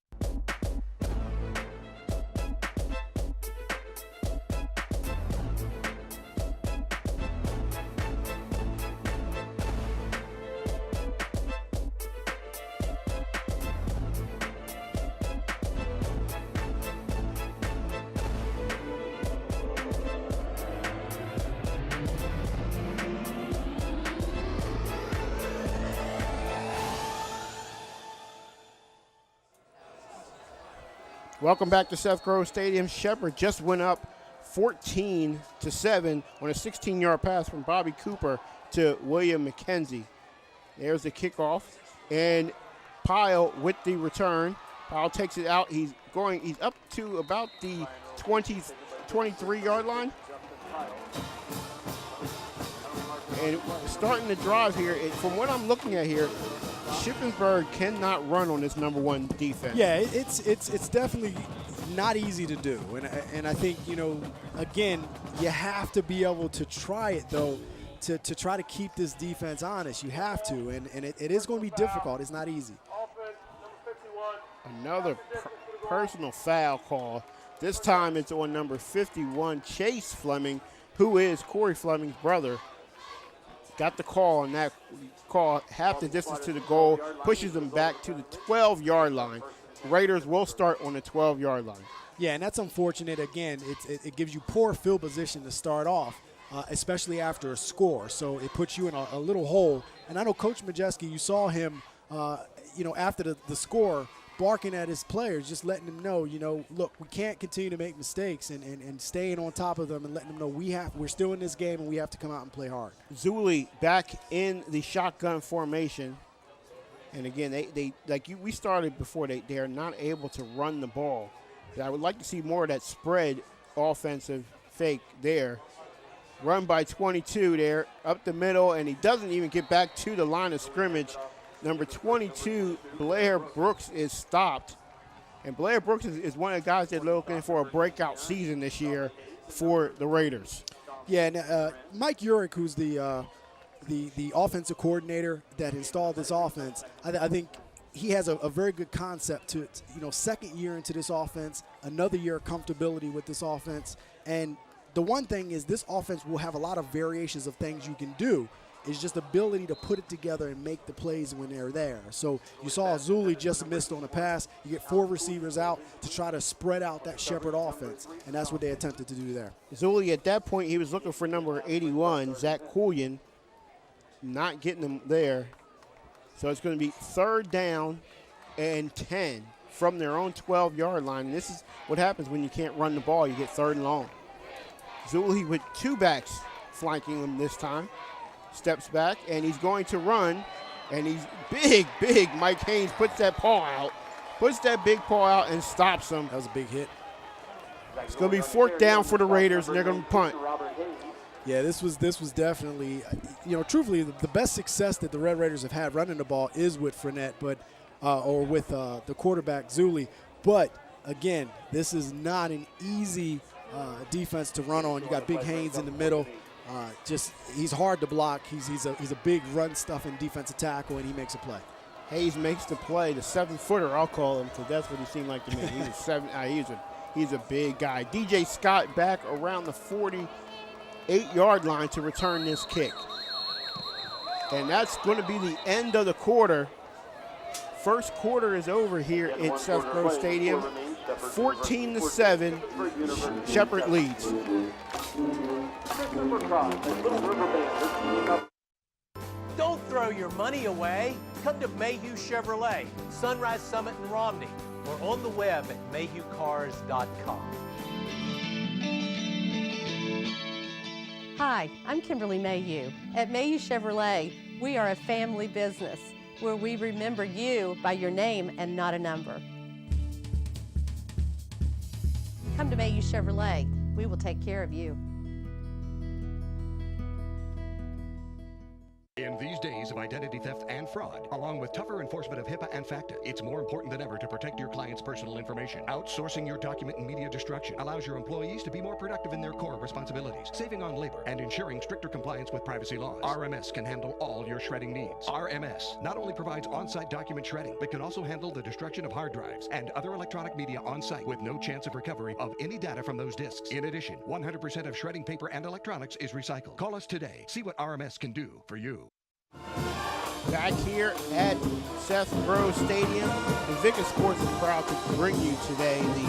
Welcome back to Seth Grove Stadium. Shepard just went up 14-7 on a 16-yard pass from Bobby Cooper to William McKenzie. There's the kickoff, and Pyle with the return. Pyle takes it out. He's up to about the 23-yard line. And starting the drive here, from what I'm looking at here, Shippensburg cannot run on this number 1 defense. Yeah, it's definitely not easy to do, and I think, you know, again, you have to be able to try it though, to try to keep this defense honest. You have to, and it is going to be difficult. It's not easy. Another personal foul call. This time it's on number 51, Chase Fleming, who is Corey Fleming's brother. Got the call on that call, half the distance to the goal, pushes them back to the 12-yard line. Raiders will start on the 12-yard line. Yeah, and that's unfortunate. Again, it gives you poor field position to start off, especially after a score. So it puts you in a little hole. And I know Coach Majeski, you saw him, after the score, barking at his players, just letting them know, look, we can't continue to make mistakes and staying on top of them and letting them know we're still in this game and we have to come out and play hard. Zuli back in the shotgun formation. And again, we started before, they are not able to run the ball. I would like to see more of that spread offensive fake there. Run by 22 there, up the middle, and he doesn't even get back to the line of scrimmage. Number 22, Blair Brooks, is stopped. And Blair Brooks is one of the guys that are looking for a breakout season this year for the Raiders. Yeah, and Mike Urick, who's the offensive coordinator that installed this offense, I think he has a very good concept to it. Second year into this offense, another year of comfortability with this offense. And the one thing is this offense will have a lot of variations of things you can do. It's just the ability to put it together and make the plays when they're there. So you saw Zuli just missed on the pass. You get 4 receivers out to try to spread out that Shepherd offense, and that's what they attempted to do there. Zuli, at that point, he was looking for number 81, Zach Coolian, not getting him there. So it's going to be 3rd down and 10 from their own 12-yard line. And this is what happens when you can't run the ball. You get 3rd and long. Zuli with 2 backs flanking him this time. Steps back, and he's going to run, and he's big. Mike Haynes puts that big paw out and stops him. That was a big hit. It's going to be 4th down for the Raiders, and they're going to punt. Yeah, this was definitely, truthfully, the best success that the Red Raiders have had running the ball is with Fournette, or with the quarterback, Zuli. But, again, this is not an easy defense to run on. You got Big Haynes in the middle. He's hard to block. He's a big run-stuffing defensive tackle, and he makes a play. Hayes makes the play, the 7-footer, I'll call him, because that's what he seemed like to me. He's a big guy. DJ Scott back around the 48-yard line to return this kick. And that's going to be the end of the quarter. First quarter is over here at Shippensburg Stadium. 14-7, Shepherd leads. Don't throw your money away. Come to Mayhew Chevrolet, Sunrise Summit in Romney, or on the web at mayhewcars.com. Hi, I'm Kimberly Mayhew. At Mayhew Chevrolet, we are a family business where we remember you by your name and not a number. Come to Mayhew Chevrolet. We will take care of you. In these days of identity theft and fraud, along with tougher enforcement of HIPAA and FACTA, it's more important than ever to protect your client's personal information. Outsourcing your document and media destruction allows your employees to be more productive in their core responsibilities, saving on labor and ensuring stricter compliance with privacy laws. RMS can handle all your shredding needs. RMS not only provides on-site document shredding, but can also handle the destruction of hard drives and other electronic media on-site with no chance of recovery of any data from those disks. In addition, 100% of shredding paper and electronics is recycled. Call us today. See what RMS can do for you. Back here at Shippensburg Stadium, Invicta Sports is proud to bring you today the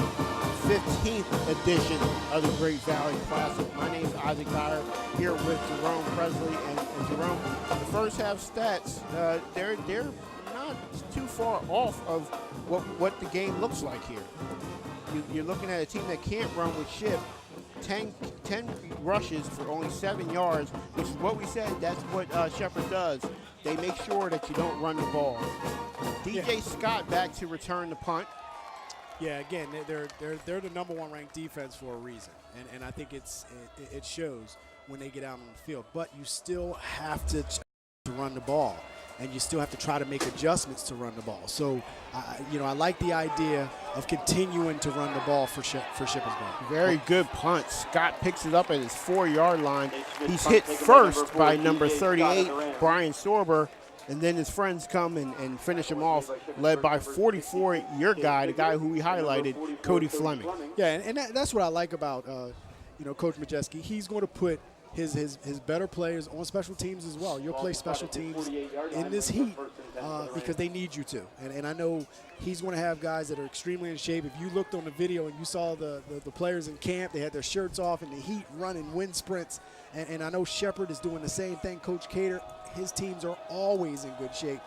15th edition of the Great Valley Classic. My name is Isaac Dyer, here with Jerome Presley. And Jerome, the first half stats, they're not too far off of what the game looks like here. You're looking at a team that can't run with Ship. 10 rushes for only 7 yards, which is what we said. That's what Shepherd does. They make sure that you don't run the ball. DJ Scott back to return the punt. Yeah, again, they're the number 1 ranked defense for a reason, and I think it shows when they get out on the field. But you still have to run the ball, and you still have to try to make adjustments to run the ball. So, I like the idea of continuing to run the ball for Shippensburg. Very good punt. Scott picks it up at his 4-yard line. He's hit first by number 38, Brian Sorber, and then his friends come and finish him off, led by 44, your guy, the guy who we highlighted, Cody Fleming. Yeah, and that's what I like about Coach Majeski. He's going to put his better players on special teams as well. You'll play special teams in this heat because they need you to. And I know he's going to have guys that are extremely in shape. If you looked on the video and you saw the players in camp, they had their shirts off in the heat, running wind sprints. And I know Shepherd is doing the same thing. Coach Cater, his teams are always in good shape.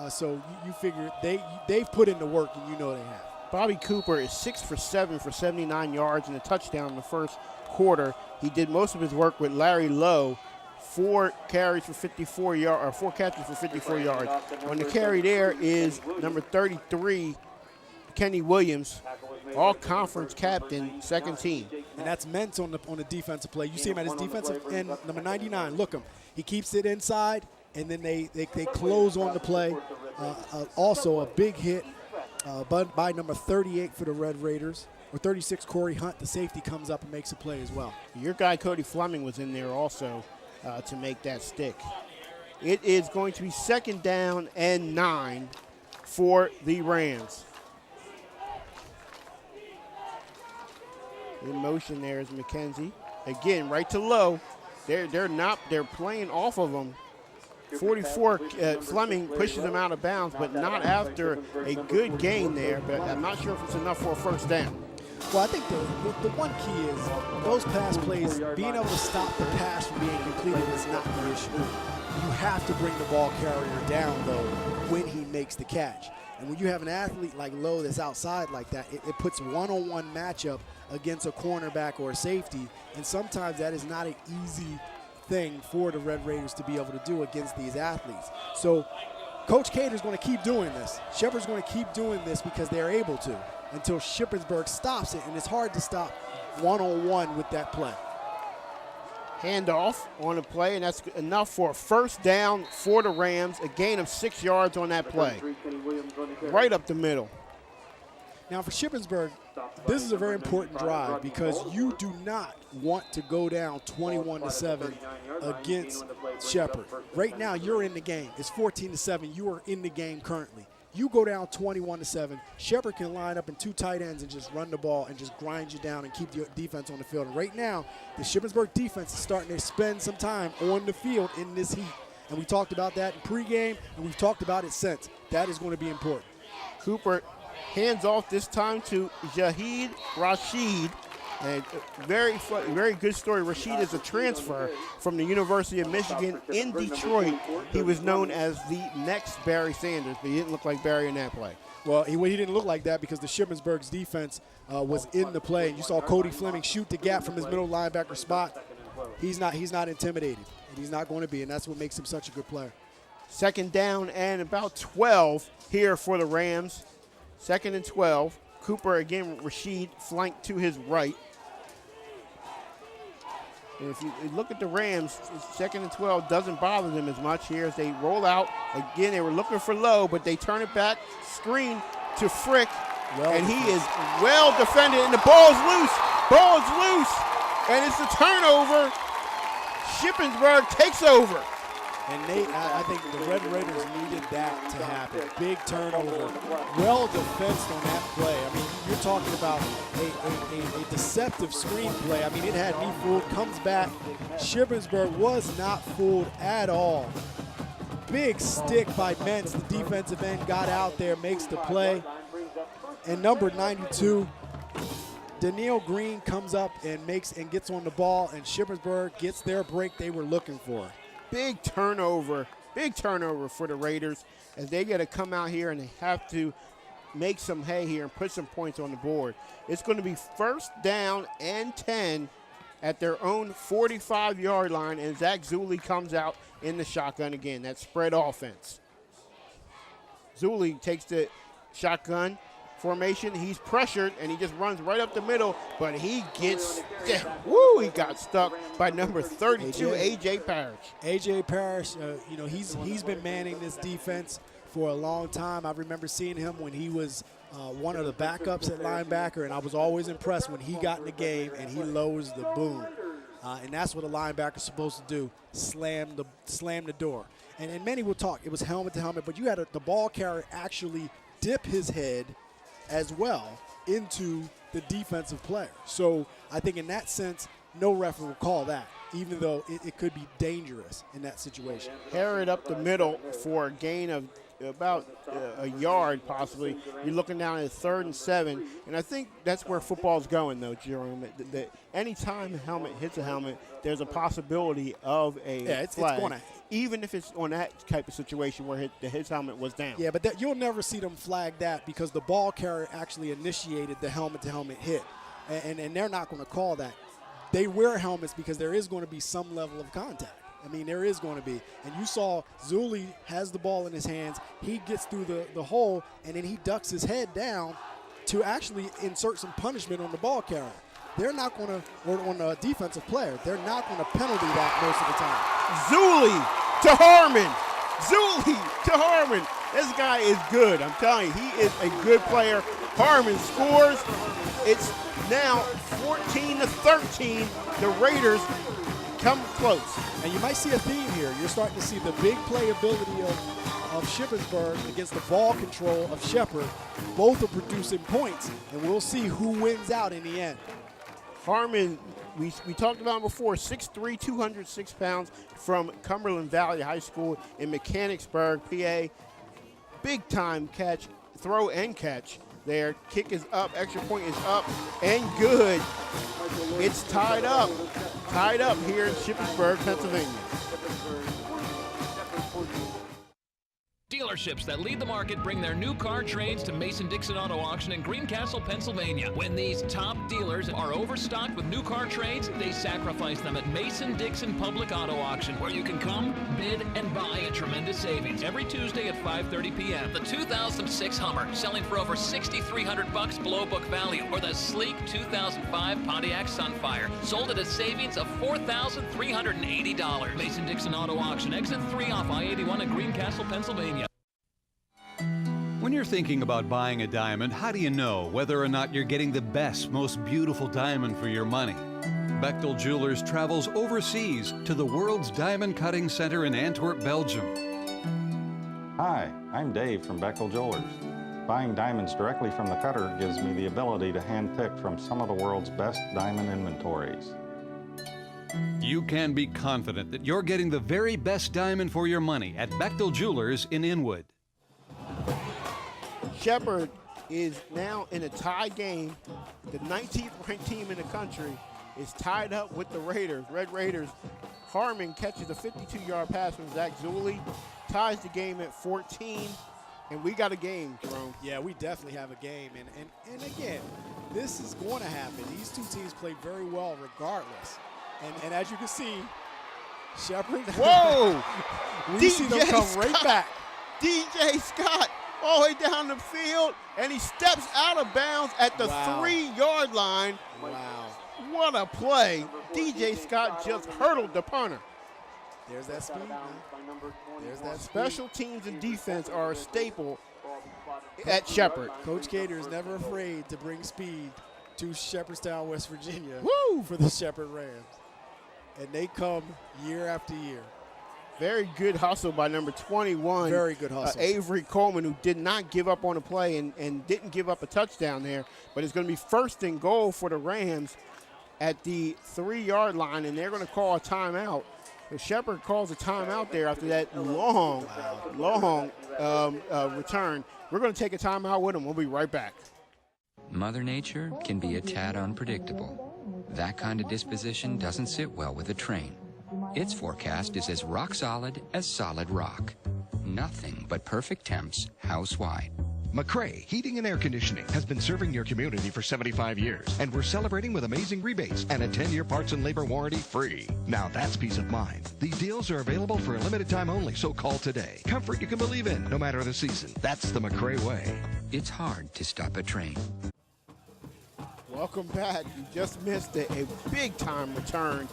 So you figure they've put in the work, and you know they have. Bobby Cooper is 6 for 7 for 79 yards and a touchdown in the first quarter. He did most of his work with Larry Lowe, 4 carries for 54 yards, or 4 catches for 54 yards. On the carry there is number 33, Kenny Williams, all-conference captain, second team. And that's Mentz on the defensive play. You see him at his defensive end, number 99. Look him. He keeps it inside, and then they close on the play. Also a big hit by number 38 for the Red Raiders, or 36, Corey Hunt. The safety comes up and makes a play as well. Your guy Cody Fleming was in there also to make that stick. It is going to be 2nd down and 9 for the Rams. In motion there is McKenzie. Again, right to Lowe. They're playing off of him. 44, Fleming pushes him out of bounds, but not after a good gain there. But I'm not sure if it's enough for a first down. Well, I think the one key is those pass plays, being able to stop the pass from being completed is not the issue. You have to bring the ball carrier down, though, when he makes the catch. And when you have an athlete like Lowe that's outside like that, it puts one-on-one matchup against a cornerback or a safety, and sometimes that is not an easy thing for the Red Raiders to be able to do against these athletes. So Coach Cater's going to keep doing this. Shepherd's going to keep doing this because they're able to, until Shippensburg stops it, and it's hard to stop one-on-one with that play. Handoff on the play, and that's enough for a first down for the Rams, a gain of 6 yards on that play. Right up the middle. Now for Shippensburg, this is a very important drive because you do not want to go down 21-7 against Shepherd. Right now, you're in the game. It's 14-7. You are in the game currently. You go down 21-7. Shepherd can line up in 2 tight ends and just run the ball and just grind you down and keep your defense on the field. And right now, the Shippensburg defense is starting to spend some time on the field in this heat. And we talked about that in pregame, and we've talked about it since. That is going to be important. Cooper hands off this time to Jahid Rashid. And very good story. Rashid is a transfer from the University of Michigan in Detroit. He was known as the next Barry Sanders, but he didn't look like Barry in that play. Well, he didn't look like that because the Shippensburg's defense was in the play. And you saw Cody Fleming shoot the gap from his middle linebacker spot. He's not intimidated. And he's not going to be, and that's what makes him such a good player. 2nd down and about 12 here for the Rams. 2nd and 12. Cooper, again, Rashid flanked to his right. And if you look at the Rams, 2nd and 12 doesn't bother them as much here as they roll out. Again, they were looking for Lowe, but they turn it back, screen to Frick, and he is well defended, and the ball is loose. Ball is loose, and it's a turnover. Shippensburg takes over. And I think the Red Raiders needed that to happen. Big turnover, well defensed on that play. I mean, you're talking about a deceptive screen play. I mean, it had me fooled, comes back. Shippensburg was not fooled at all. Big stick by Mentz. The defensive end got out there, makes the play. And number 92, Daniil Green comes up and gets on the ball, and Shippensburg gets their break they were looking for. Big turnover for the Raiders as they got to come out here and they have to make some hay here and put some points on the board. It's going to be 1st down and 10 at their own 45-yard line, and Zach Zuley comes out in the shotgun again. That spread offense. Zuley takes the shotgun formation. He's pressured, and he just runs right up the middle, but he gets, he got stuck by number 32, A.J. Parrish. A.J. Parrish, he's been manning this defense for a long time. I remember seeing him when he was one of the backups at linebacker, and I was always impressed when he got in the game and he lowers the boom. And that's what a linebacker's supposed to do, slam the door. And many will talk, it was helmet to helmet, but you had the ball carrier actually dip his head as well into the defensive player. So I think in that sense, no referee will call that, even though it could be dangerous in that situation. Harried up the middle for a gain of a yard possibly. You're looking down at 3rd and 7, and I think that's where football's going, though, Jerome. That any time a helmet hits a helmet, there's a possibility of a flag, it's gonna, even if it's on that type of situation where his helmet was down. Yeah, but you'll never see them flag that because the ball carrier actually initiated the helmet-to-helmet hit, and they're not going to call that. They wear helmets because there is going to be some level of contact. I mean, there is going to be. And you saw Zuli has the ball in his hands. He gets through the hole, and then he ducks his head down to actually insert some punishment on the ball carrier. They're not going to, or on the defensive player, they're not going to penalty that most of the time. Zuli to Harmon. Zuli to Harmon. This guy is good. I'm telling you, he is a good player. Harmon scores. It's now 14-13. The Raiders come close. And you might see a theme here. You're starting to see the big playability of Shippensburg against the ball control of Shepherd. Both are producing points, and we'll see who wins out in the end. Harmon, we talked about him before, 6'3", 206 pounds from Cumberland Valley High School in Mechanicsburg, PA. Big time catch, throw and catch there. Kick is up, extra point is up and good. It's tied up here in Shippensburg, Pennsylvania. Dealerships that lead the market bring their new car trades to Mason-Dixon Auto Auction in Greencastle, Pennsylvania. When these top dealers are overstocked with new car trades, they sacrifice them at Mason-Dixon Public Auto Auction, where you can come, bid, and buy at tremendous savings every Tuesday at 5:30 p.m. The 2006 Hummer selling for over $6,300 below book value, or the sleek 2005 Pontiac Sunfire sold at a savings of $4,380. Mason-Dixon Auto Auction, exit 3 off I-81 in Greencastle, Pennsylvania. When you're thinking about buying a diamond, how do you know whether or not you're getting the best, most beautiful diamond for your money? Bechtel Jewelers travels overseas to the world's diamond cutting center in Antwerp, Belgium. Hi, I'm Dave from Bechtel Jewelers. Buying diamonds directly from the cutter gives me the ability to handpick from some of the world's best diamond inventories. You can be confident that you're getting the very best diamond for your money at Bechtel Jewelers in Inwood. Shepherd is now in a tie game. The 19th ranked team in the country is tied up with the Raiders, Red Raiders. Harmon catches a 52-yard pass from Zach Zuli, ties the game at 14, and we got a game, Jerome. Yeah, we definitely have a game, and again, this is going to happen. These two teams play very well regardless, and as you can see, Shepherd. Whoa! we see them come right back. DJ Scott all the way down the field, and he steps out of bounds at the 3-yard line. Wow. What a play. DJ Scott just hurdled the punter. There's that speed, man. There's that speed. Special teams and defense are a staple at Shepherd. Coach Cater is never afraid to bring speed to Shepherdstown, West Virginia. Woo! For the Shepherd Rams. And they come year after year. Very good hustle by number 21. Very good hustle. Avery Coleman, who did not give up on the play and didn't give up a touchdown there. But it's going to be 1st and goal for the Rams at the 3-yard line, and they're going to call a timeout. The Shepherd calls a timeout there after that long return. We're going to take a timeout with them. We'll be right back. Mother Nature can be a tad unpredictable. That kind of disposition doesn't sit well with a train. Its forecast is as rock solid as solid rock. Nothing but perfect temps house-wide. McCrae Heating and Air Conditioning has been serving your community for 75 years, and we're celebrating with amazing rebates and a 10-year parts and labor warranty free. Now that's peace of mind. These deals are available for a limited time only, so call today. Comfort you can believe in, no matter the season. That's the McCrae way. It's hard to stop a train. Welcome back. You just missed a big-time return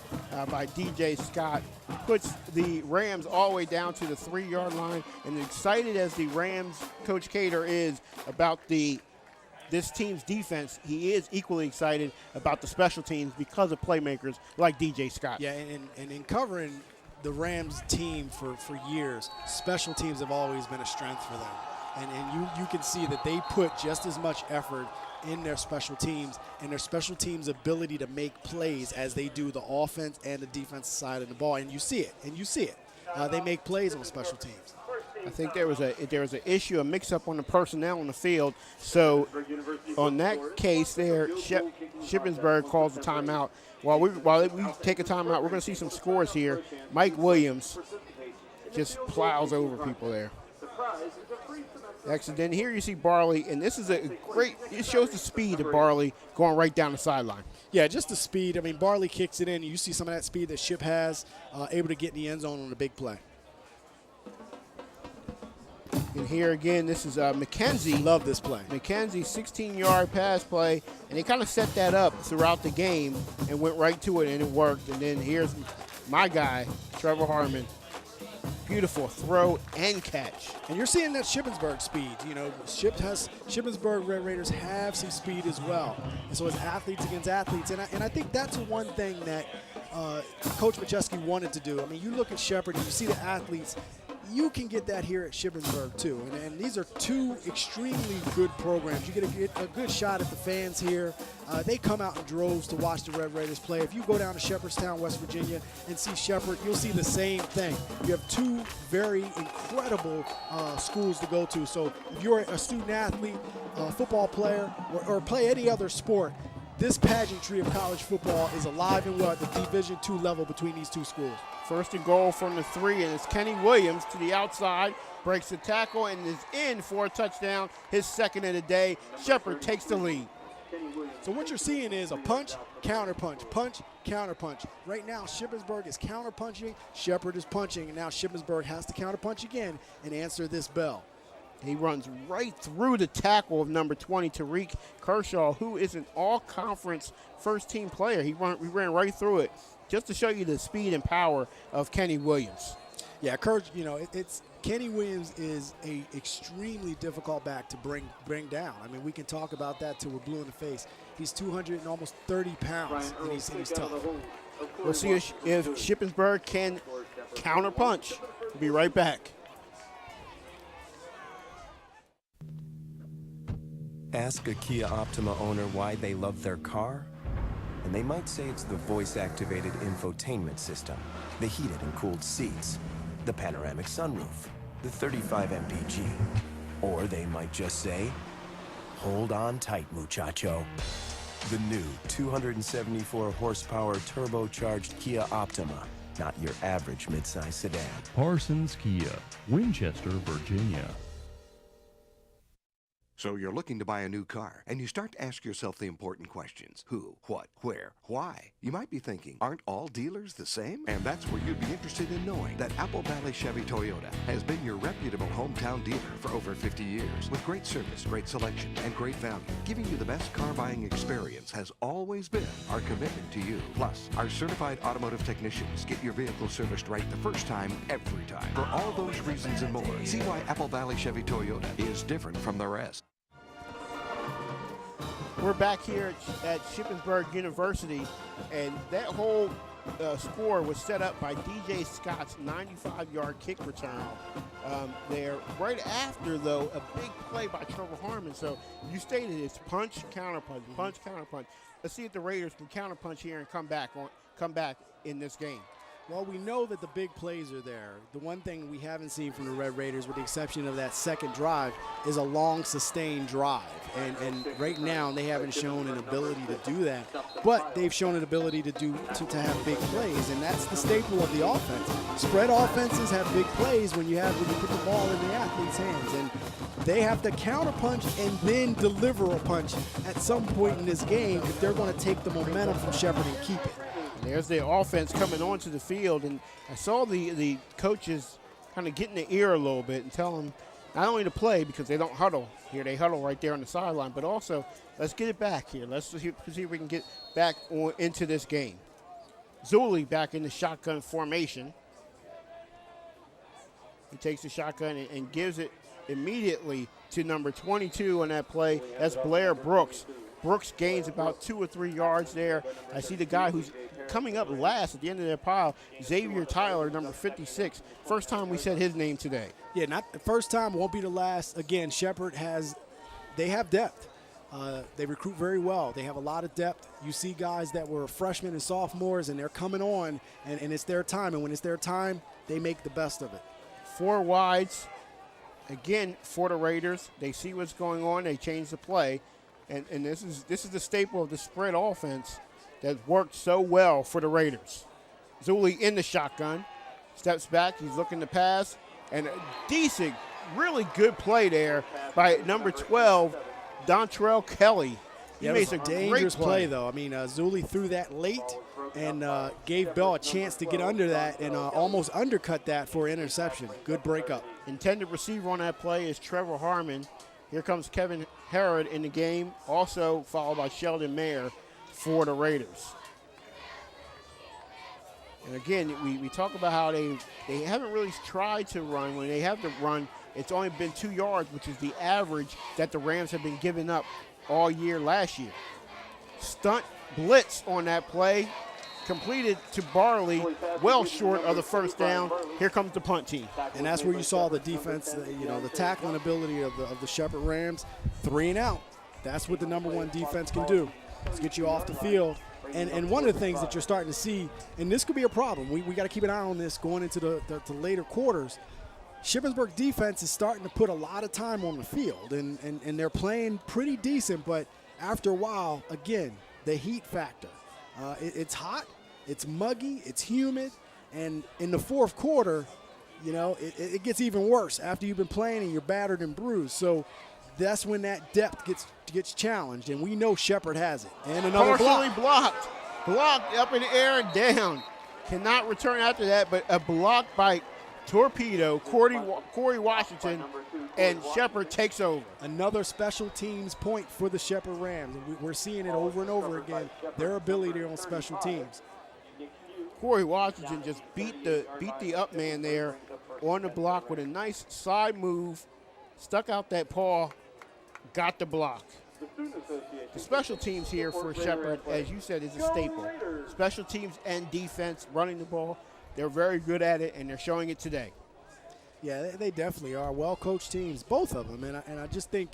by DJ Scott. Puts the Rams all the way down to the 3-yard line. And excited as the Rams Coach Cater is about this team's defense, he is equally excited about the special teams because of playmakers like DJ Scott. Yeah, and in covering the Rams team for years, special teams have always been a strength for them. And you can see that they put just as much effort in their special teams and their special teams' ability to make plays as they do the offense and the defensive side of the ball. And you see it. They make plays on special teams. I think there was an issue, a mix-up on the personnel on the field. So on that case there, Shippensburg calls the timeout. While we take a timeout, we're going to see some scores here. Mike Williams just plows over people there. Excellent. Then here you see Barley, and this is it shows the speed of Barley going right down the sideline. Yeah, just the speed. I mean, Barley kicks it in. You see some of that speed that Ship has, able to get in the end zone on a big play. And here again, this is McKenzie. Love this play. McKenzie, 16-yard pass play, and they kind of set that up throughout the game and went right to it, and it worked. And then here's my guy, Trevor Harmon. Beautiful throw and catch. And you're seeing that Shippensburg speed. You know, Shippensburg Red Raiders have some speed as well. And so it's athletes against athletes. And I think that's one thing that Coach Majeski wanted to do. I mean, you look at Shepherd and you see the athletes. You can get that here at Shippensburg too, and these are two extremely good programs. You get a good shot at the fans here. They come out in droves to watch the Red Raiders play. If you go down to Shepherdstown, West Virginia, and see Shepherd, you'll see the same thing. You have two very incredible schools to go to. So if you're a student athlete, football player, or play any other sport, this pageantry of college football is alive and well at the Division II level between these two schools. First and goal from the 3, and it's Kenny Williams to the outside, breaks the tackle, and is in for a touchdown, his second of the day. Shepherd takes the lead. So what you're seeing is a punch, counter punch, punch, counter punch. Right now, Shippensburg is counter punching, Shepherd is punching, and now Shippensburg has to counter punch again and answer this bell. He runs right through the tackle of number 20, Tariq Kershaw, who is an all-conference first-team player. He ran right through it, just to show you the speed and power of Kenny Williams. Yeah, it's Kenny Williams is a extremely difficult back to bring down. I mean, we can talk about that till we're blue in the face. He's 200 and almost 30 pounds, and he's tough. We'll see if Shippensburg can counter-punch. We'll be right back. Ask a Kia Optima owner why they love their car, and they might say it's the voice-activated infotainment system, the heated and cooled seats, the panoramic sunroof, the 35 mpg. Or they might just say, hold on tight, muchacho. The new 274 horsepower turbocharged Kia Optima, not your average midsize sedan. Parsons Kia, Winchester, Virginia. So you're looking to buy a new car, and you start to ask yourself the important questions. Who, what, where, why? You might be thinking, aren't all dealers the same? And that's where you'd be interested in knowing that Apple Valley Chevy Toyota has been your reputable hometown dealer for over 50 years. With great service, great selection, and great value, giving you the best car buying experience has always been our commitment to you. Plus, our certified automotive technicians get your vehicle serviced right the first time, every time. For all those reasons and more, see why Apple Valley Chevy Toyota is different from the rest. We're back here at Shippensburg University, and that whole score was set up by DJ Scott's 95-yard kick return there. Right after, though, a big play by Trevor Harmon. So you stated it's punch, counter punch, punch, counter punch. Let's see if the Raiders can counter punch here and come back in this game. Well, we know that the big plays are there. The one thing we haven't seen from the Red Raiders, with the exception of that second drive, is a long, sustained drive. And right now, they haven't shown an ability to do that. But they've shown an ability to have big plays, and that's the staple of the offense. Spread offenses have big plays when you put the ball in the athlete's hands. And they have to counterpunch and then deliver a punch at some point in this game if they're going to take the momentum from Shepherd and keep it. There's the offense coming onto the field, and I saw the coaches kind of get in the ear a little bit and tell them not only to play because they don't huddle here, they huddle right there on the sideline, but also let's get it back here. Let's see if we can get back into this game. Zuli back in the shotgun formation. He takes the shotgun and gives it immediately to number 22 on that play. That's Blair Brooks. Brooks gains about 2 or 3 yards there. I see the guy who's coming up last at the end of their pile, Xavier Tyler, number 56. First time we said his name today. Yeah, not the first time, won't be the last. Again, Shepherd they have depth. They recruit very well. They have a lot of depth. You see guys that were freshmen and sophomores, and they're coming on, and it's their time. And when it's their time, they make the best of it. 4 wides again, for the Raiders, they see what's going on. They change the play. And this is the staple of the spread offense that worked so well for the Raiders. Zuli in the shotgun. Steps back. He's looking to pass. And a decent, really good play there by number 12, Dontrell Kelly. He made some dangerous great play, though. I mean, Zuli threw that late and gave Bell a chance to get under that and almost undercut that for an interception. Good breakup. Intended receiver on that play is Trevor Harmon. Here comes Kevin Herod in the game, also followed by Sheldon Mayer for the Raiders. And again, we talk about how they haven't really tried to run. When they have to run, it's only been 2 yards, which is the average that the Rams have been giving up all year last year. Stunt blitz on that play, completed to Barley, well short of the first down. Here comes the punt team. And that's where you saw the defense, the tackling ability of the Shepherd Rams. 3 and out. That's what the number 1 defense can do. Is get you off the field. And one of the things that you're starting to see, and this could be a problem, we got to keep an eye on this going into the later quarters. Shippensburg defense is starting to put a lot of time on the field, and they're playing pretty decent, but after a while, again, the heat factor. It's hot, it's muggy, it's humid, and in the fourth quarter, it gets even worse after you've been playing and you're battered and bruised. So that's when that depth gets challenged, and we know Shepherd has it. And another partially blocked up in the air and down. Cannot return after that, but a block by Torpedo, Corey Washington, and Shepherd takes over. Another special teams point for the Shepherd Rams. And we're seeing it over and over again, their ability on special teams. Corey Washington just beat the up man there on the block with a nice side move, stuck out that paw, got the block. The special teams here for Shepherd, as you said, is a staple. Special teams and defense, running the ball. They're very good at it, and they're showing it today. Yeah, they definitely are. Well-coached teams, both of them. And I just think,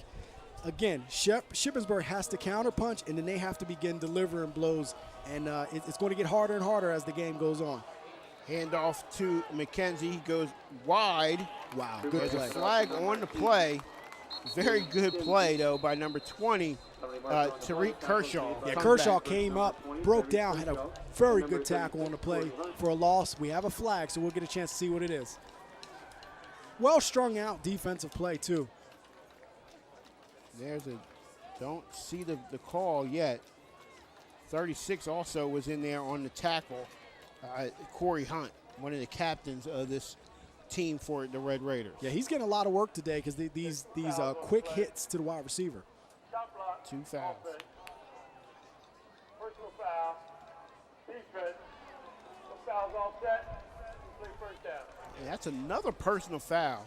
again, Shippensburg has to counterpunch, and then they have to begin delivering blows. And it's going to get harder and harder as the game goes on. Handoff to McKenzie. He goes wide. Wow, good play. A flag on the play. Very good play, though, by number 20, Tariq Kershaw. Yeah, Kershaw came up, broke down, had a very good tackle on the play for a loss. We have a flag, so we'll get a chance to see what it is. Well strung out defensive play, too. Don't see the call yet. 36 also was in there on the tackle. Corey Hunt, one of the captains of this team for the Red Raiders. Yeah, he's getting a lot of work today because these quick hits to the wide receiver. 2 fouls. Personal foul. Defense. Fouls all set. First down. And that's another personal foul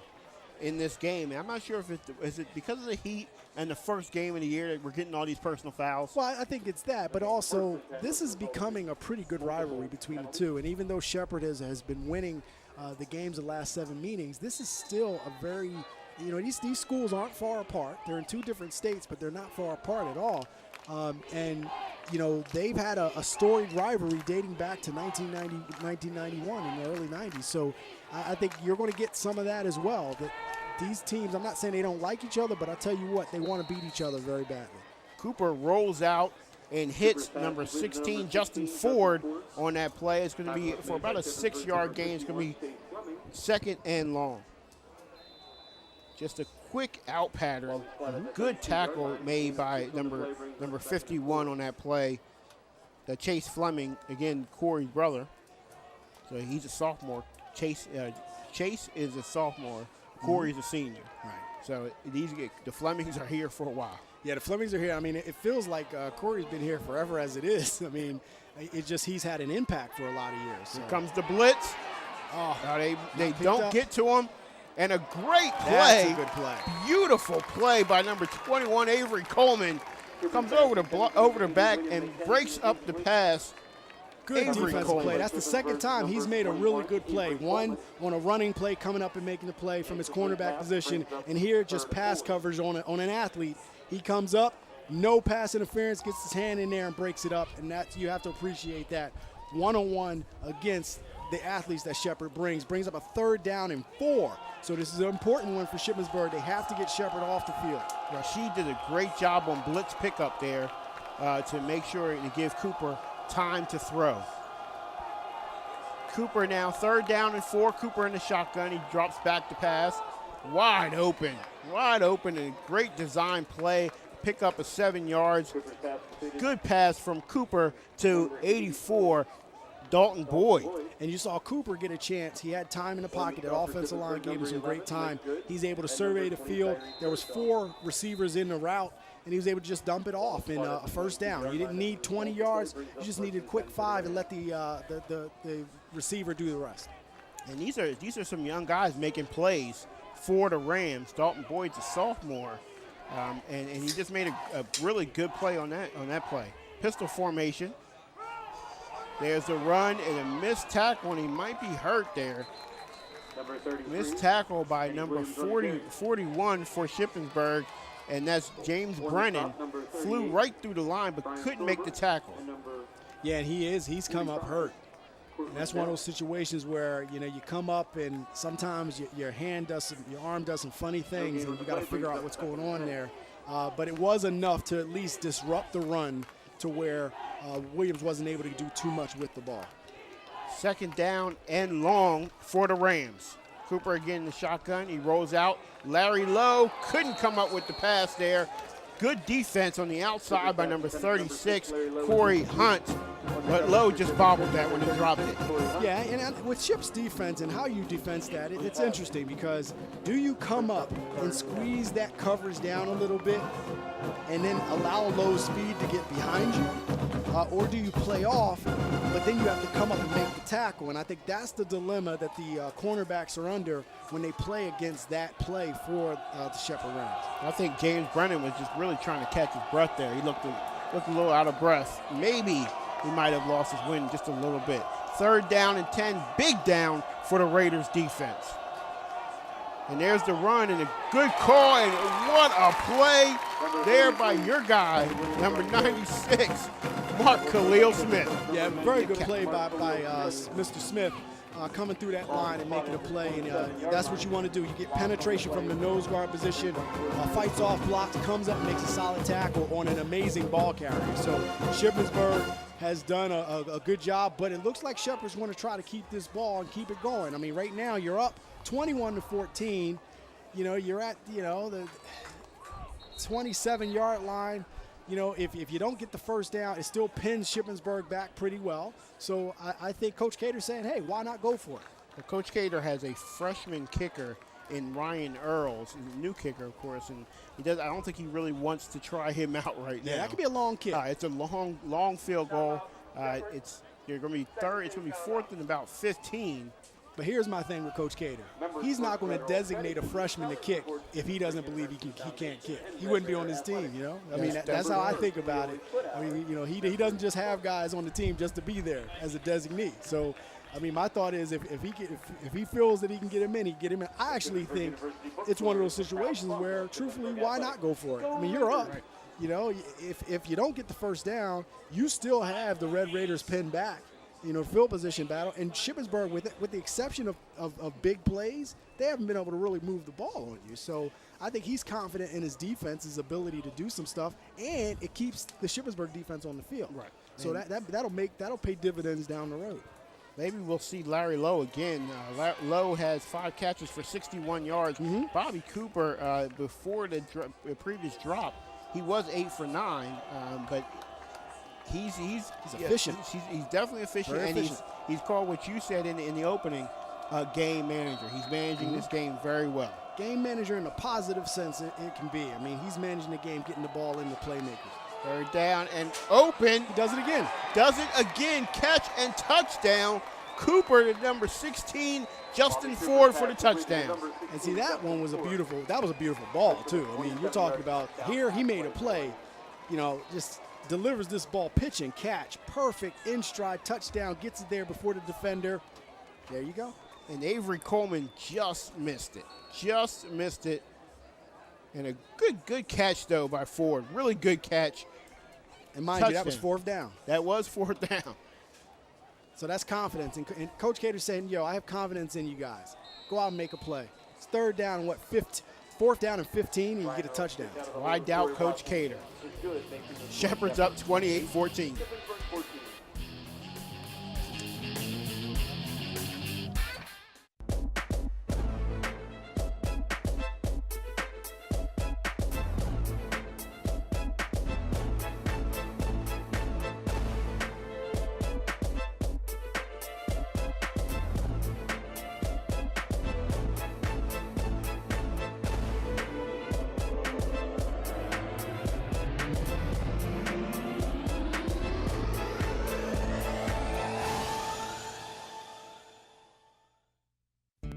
in this game. And I'm not sure if is it because of the heat and the first game of the year that we're getting all these personal fouls. Well, I think it's that, but also this is becoming a pretty good rivalry between the two. And even though Shepherd has been winning the games of the last 7 meetings, this is still a very, these schools aren't far apart. They're in 2 different states, but they're not far apart at all. And they've had a storied rivalry dating back to 1991 in the early 90s. So I think you're going to get some of that as well. That these teams, I'm not saying they don't like each other, but I tell you what, they want to beat each other very badly. Cooper rolls out and hits number 16, Justin Ford, on that play. It's going to be for about a 6-yard gain. It's going to be 2nd and long. Just a quick out pattern. Good tackle made by number 51 on that play. Chase Fleming, again, Corey's brother. So he's a sophomore. Chase is a sophomore. Corey's a senior. Right. So the Flemings are here for a while. Yeah, the Flemings are here. I mean, it feels like Corey's been here forever as it is. I mean, he's had an impact for a lot of years. So. Here comes the blitz. They don't get to him. And a great play. That's a good play. Beautiful play by number 21, Avery Coleman. Comes over the back and breaks up the pass. Good defensive play. That's the 2nd time he's made a really good play. One on a running play, coming up and making the play from his cornerback position. And here, just pass coverage on an athlete. He comes up, no pass interference, gets his hand in there and breaks it up. And you have to appreciate that. 1-on-1 against the athletes that Shepherd brings up a 3rd down and 4. So this is an important one for Shippensburg. They have to get Shepard off the field. Rashid did a great job on blitz pickup there to make sure to give Cooper time to throw. Cooper now 3rd down and 4. Cooper in the shotgun. He drops back to pass. Wide open, and a great design play. Pick up a 7 yards. Good pass from Cooper to 84, Dalton Boyd. And you saw Cooper get a chance. He had time in the pocket. That offensive line gave him some great time. He's able to survey the field. There was 4 receivers in the route, and he was able to just dump it off in a 1st down. You didn't need 20 yards. You just needed a quick 5 and let the receiver do the rest. And these are some young guys making plays for the Rams. Dalton Boyd's a sophomore, and he just made a really good play on that play. Pistol formation. There's a run and a missed tackle, and he might be hurt there. Missed tackle by number 41 for Shippensburg, and that's James Brennan. Flew right through the line but couldn't make the tackle. Yeah, and he's come up hurt. And that's one of those situations where, you come up and sometimes your arm does some funny things, and you got to figure out what's going on there. But it was enough to at least disrupt the run to where Williams wasn't able to do too much with the ball. 2nd down and long for the Rams. Cooper again in the shotgun. He rolls out. Larry Lowe couldn't come up with the pass there. Good defense on the outside by number 36, Corey Hunt. But Lowe just bobbled that when he dropped it. Yeah, and with Ship's defense and how you defense that, it's interesting because do you come up and squeeze that coverage down a little bit and then allow Lowe's speed to get behind you? Or do you play off, but then you have to come up and make the tackle? And I think that's the dilemma that the cornerbacks are under when they play against that play for the Shepherd Rams. I think James Brennan was just really trying to catch his breath there. He looked a little out of breath. Maybe he might have lost his wind just a little bit. 3rd down and 10, big down for the Raiders defense. And there's the run and a good call, and what a play there by your guy, number 96, Mark Khalil Smith. Yeah, very good play by Mr. Smith. Coming through that line and making a play, and that's what you want to do. You get penetration from the nose guard position, fights off blocks, comes up and makes a solid tackle on an amazing ball carrier. So Shippensburg has done a good job, but it looks like Shepard's want to try to keep this ball and keep it going. I mean, right now you're up 21-14. You're at the 27-yard line. If you don't get the 1st down, it still pins Shippensburg back pretty well. So I think Coach Cater's saying, hey, why not go for it? Well, Coach Cater has a freshman kicker in Ryan Earls, a new kicker, of course, and I don't think he really wants to try him out right now. Yeah, that could be a long kick. It's a long field goal. It's going to be 3rd. It's going to be 4th and about 15. But here's my thing with Coach Cater. He's not going to designate a freshman to kick if he doesn't believe he can't kick. He wouldn't be on his team, I mean, that's how I think about it. I mean, he doesn't just have guys on the team just to be there as a designee. So, I mean, my thought is if he feels that he can get him in, he can get him in. I actually think it's one of those situations where, truthfully, why not go for it? I mean, you're up. If you don't get the 1st down, you still have the Red Raiders pinned back. Field position battle. And Shippensburg, with the exception of big plays, they haven't been able to really move the ball on you. So I think he's confident in his defense, his ability to do some stuff, and it keeps the Shippensburg defense on the field. Right. So that'll pay dividends down the road. Maybe we'll see Larry Lowe again. Lowe has 5 catches for 61 yards. Bobby Cooper, before the previous drop, he was 8 for 9, but he's efficient. He's definitely efficient, Very and efficient. he's called what you said in the opening, game manager. He's managing this game very well. Game manager in a positive sense it can be. I mean, he's managing the game, getting the ball into playmakers. 3rd down and open. He does it again. Catch and touchdown. Cooper to number 16, Justin Ford for the touchdown. And see, that was a beautiful ball too. I mean, you're talking about here he made a play, just delivers this ball, pitch and catch, perfect in stride, touchdown, gets it there before the defender. There you go. And Avery Coleman just missed it. And a good catch, though, by Ford. Really good catch. And mind you, that was 4th down. That was 4th down. So that's confidence. And Coach Cater's saying, I have confidence in you guys. Go out and make a play. It's third down and fourth down and 15, and you get a touchdown. Well, I doubt Coach Cater. Shepherd's up 28-14.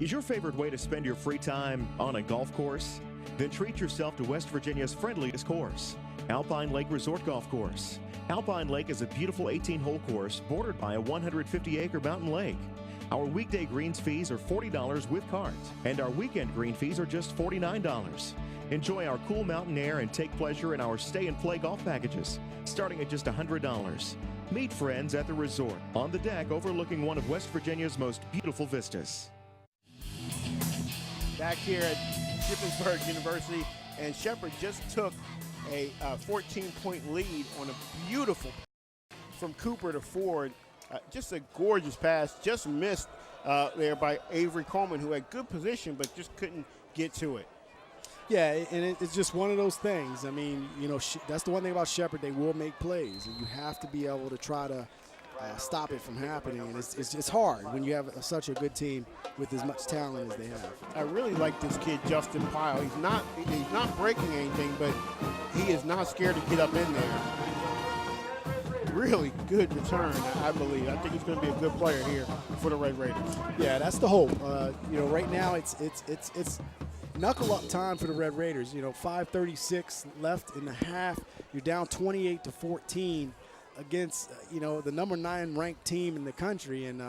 Is your favorite way to spend your free time on a golf course? Then treat yourself to West Virginia's friendliest course, Alpine Lake Resort Golf Course. Alpine Lake is a beautiful 18-hole course bordered by a 150-acre mountain lake. Our weekday greens fees are $40 with cart, and our weekend green fees are just $49. Enjoy our cool mountain air and take pleasure in our stay and play golf packages, starting at just $100. Meet friends at the resort, on the deck overlooking one of West Virginia's most beautiful vistas. Back here at Shippensburg University, and Shepherd just took a 14-point lead on a beautiful from Cooper to Ford. Just a gorgeous pass, just missed there by Avery Coleman, who had good position but just couldn't get to it. Yeah, and it's just one of those things. I mean, you know, that's the one thing about Shepherd. They will make plays, and you have to be able to try to stop it from happening. And it's hard when you have such a good team with as much talent as they have. I really like this kid, Justin Pyle. He's not breaking anything, but he is not scared to get up in there. Really good return, I believe. I think he's going to be a good player here for the Red Raiders. Yeah, that's the hope. You know, right now it's knuckle up time for the Red Raiders. You know, 5:36 left in the half. You're down 28-14 against you know, the number 9 ranked team in the country, and